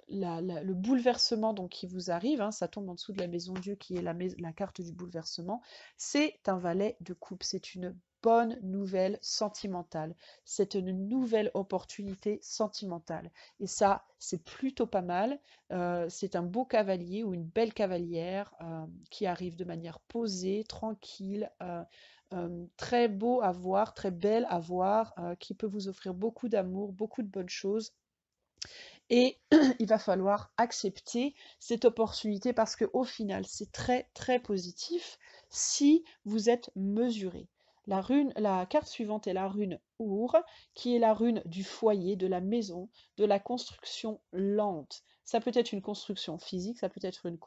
le bouleversement donc, qui vous arrive, hein, ça tombe en dessous de la maison Dieu qui est la carte du bouleversement, c'est un valet de coupe, c'est une bonne nouvelle sentimentale, c'est une nouvelle opportunité sentimentale. Et ça, c'est plutôt pas mal. C'est un beau cavalier ou une belle cavalière qui arrive de manière posée, tranquille, très beau à voir, très belle à voir, qui peut vous offrir beaucoup d'amour, beaucoup de bonnes choses. Et il va falloir accepter cette opportunité parce qu'au final, c'est très très positif si vous êtes mesuré. La carte suivante est la rune Our, qui est la rune du foyer, de la maison, de la construction lente. Ça peut être une construction physique, ça peut être une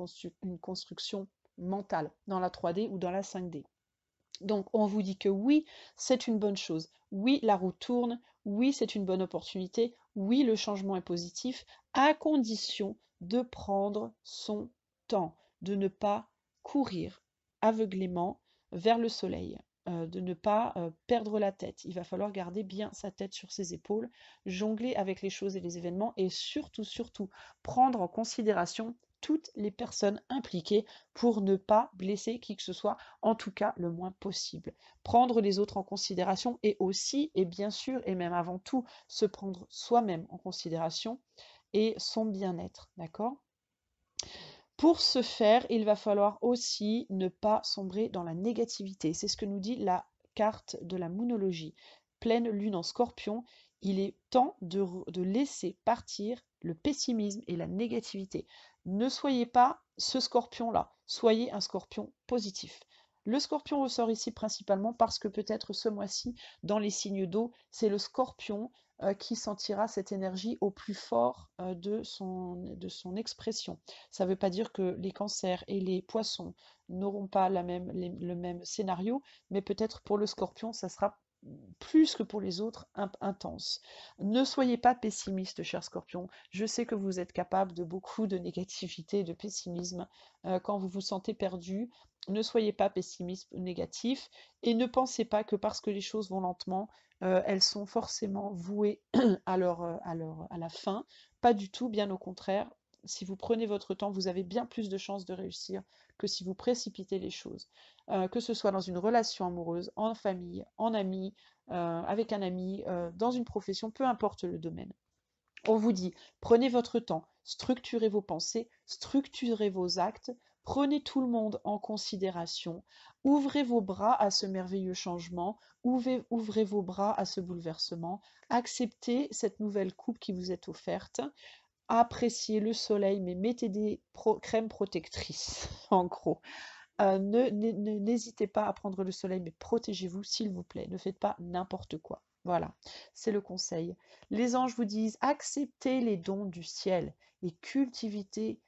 construction mentale dans la 3D ou dans la 5D. Donc, on vous dit que oui, c'est une bonne chose. Oui, la roue tourne. Oui, c'est une bonne opportunité. Oui, le changement est positif, à condition de prendre son temps, de ne pas courir aveuglément vers le soleil, de ne pas perdre la tête. Il va falloir garder bien sa tête sur ses épaules, jongler avec les choses et les événements et surtout, surtout, prendre en considération toutes les personnes impliquées pour ne pas blesser qui que ce soit, en tout cas le moins possible. Prendre les autres en considération et aussi, et bien sûr, et même avant tout, se prendre soi-même en considération et son bien-être, d'accord? Pour ce faire, il va falloir aussi ne pas sombrer dans la négativité. C'est ce que nous dit la carte de la moonologie. Pleine lune en scorpion, il est temps de laisser partir le pessimisme et la négativité. Ne soyez pas ce scorpion-là, soyez un scorpion positif. Le scorpion ressort ici principalement parce que peut-être ce mois-ci, dans les signes d'eau, c'est le scorpion qui sentira cette énergie au plus fort de son expression. Ça ne veut pas dire que les cancers et les poissons n'auront pas le même scénario, mais peut-être pour le scorpion, ça sera plus que pour les autres intense. Ne soyez pas pessimiste, cher scorpion. Je sais que vous êtes capable de beaucoup de négativité, de pessimisme quand vous vous sentez perdu. Ne soyez pas pessimiste ou négatif et ne pensez pas que parce que les choses vont lentement, elles sont forcément vouées à la fin. Pas du tout, bien au contraire. Si vous prenez votre temps, vous avez bien plus de chances de réussir que si vous précipitez les choses. Que ce soit dans une relation amoureuse, en famille, en ami, avec un ami, dans une profession, peu importe le domaine. On vous dit, prenez votre temps, structurez vos pensées, structurez vos actes, prenez tout le monde en considération, ouvrez vos bras à ce merveilleux changement, ouvrez vos bras à ce bouleversement, acceptez cette nouvelle coupe qui vous est offerte, appréciez le soleil, mais mettez des crèmes protectrices, en gros. N'hésitez pas à prendre le soleil, mais protégez-vous, s'il vous plaît. Ne faites pas n'importe quoi. Voilà, c'est le conseil. Les anges vous disent, acceptez les dons du ciel et cultivez-les,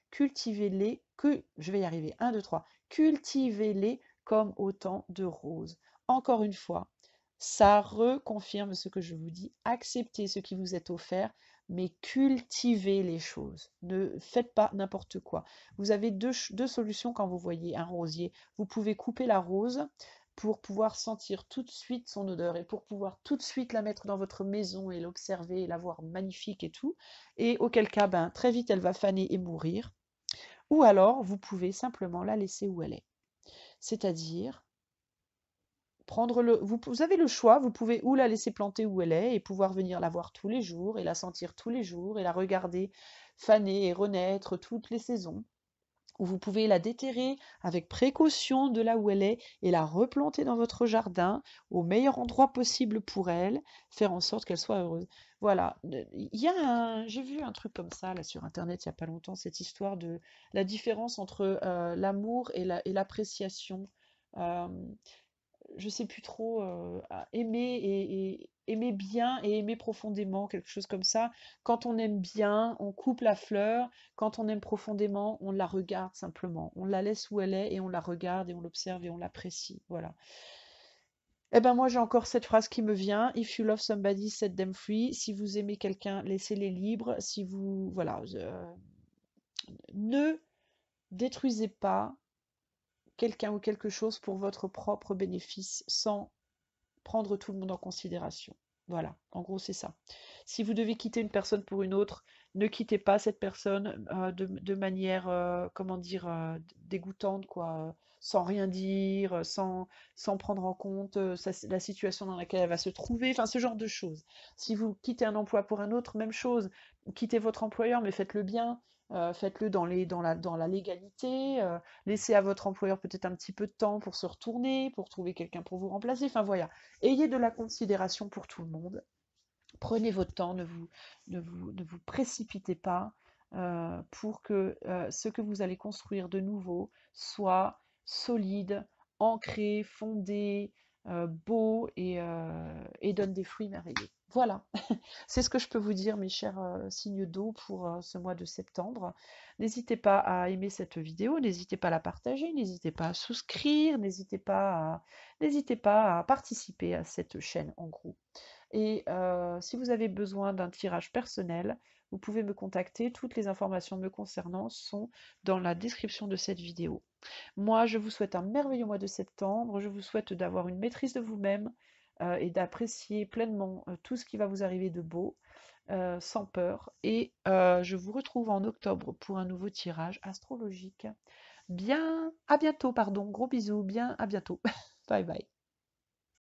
je vais y arriver, 1, 2, 3, cultivez-les comme autant de roses. Encore une fois, ça reconfirme ce que je vous dis, acceptez ce qui vous est offert, mais cultivez les choses. Ne faites pas n'importe quoi. Vous avez deux solutions quand vous voyez un rosier. Vous pouvez couper la rose pour pouvoir sentir tout de suite son odeur et pour pouvoir tout de suite la mettre dans votre maison et l'observer et la voir magnifique et tout. Et auquel cas, ben, très vite, elle va faner et mourir. Ou alors, vous pouvez simplement la laisser où elle est. C'est-à-dire vous avez le choix, vous pouvez ou la laisser planter où elle est et pouvoir venir la voir tous les jours et la sentir tous les jours et la regarder faner et renaître toutes les saisons. Ou vous pouvez la déterrer avec précaution de là où elle est et la replanter dans votre jardin au meilleur endroit possible pour elle, faire en sorte qu'elle soit heureuse. Voilà, j'ai vu un truc comme ça là sur internet il n'y a pas longtemps, cette histoire de la différence entre l'amour et l'appréciation. Euh, je sais plus trop, aimer et aimer bien et aimer profondément, quelque chose comme ça. Quand on aime bien, on coupe la fleur. Quand on aime profondément, on la regarde simplement. On la laisse où elle est et on la regarde et on l'observe et on l'apprécie. Voilà. Eh ben moi j'ai encore cette phrase qui me vient. If you love somebody, set them free. Si vous aimez quelqu'un, laissez-les libres. Si vous, voilà, ne détruisez pas quelqu'un ou quelque chose pour votre propre bénéfice sans prendre tout le monde en considération. Voilà, en gros c'est ça. Si vous devez quitter une personne pour une autre, Ne quittez pas cette personne de manière, comment dire, dégoûtante, quoi, sans rien dire, sans prendre en compte la situation dans laquelle elle va se trouver, enfin ce genre de choses. Si vous quittez un emploi pour un autre, même chose, quittez votre employeur, mais faites-le bien, faites-le dans la légalité, laissez à votre employeur peut-être un petit peu de temps pour se retourner, pour trouver quelqu'un pour vous remplacer, enfin voilà. Ayez de la considération pour tout le monde. Prenez votre temps, ne vous précipitez pas pour que ce que vous allez construire de nouveau soit solide, ancré, fondé, beau et donne des fruits merveilleux. Voilà, c'est ce que je peux vous dire, mes chers signes d'eau, pour ce mois de septembre. N'hésitez pas à aimer cette vidéo, n'hésitez pas à la partager, n'hésitez pas à souscrire, n'hésitez pas à participer à cette chaîne en gros. Et si vous avez besoin d'un tirage personnel, vous pouvez me contacter. Toutes les informations me concernant sont dans la description de cette vidéo. Moi, je vous souhaite un merveilleux mois de septembre. Je vous souhaite d'avoir une maîtrise de vous-même et d'apprécier pleinement tout ce qui va vous arriver de beau, sans peur. Et je vous retrouve en octobre pour un nouveau tirage astrologique. À bientôt, pardon. Gros bisous. Bien, à bientôt. Bye bye.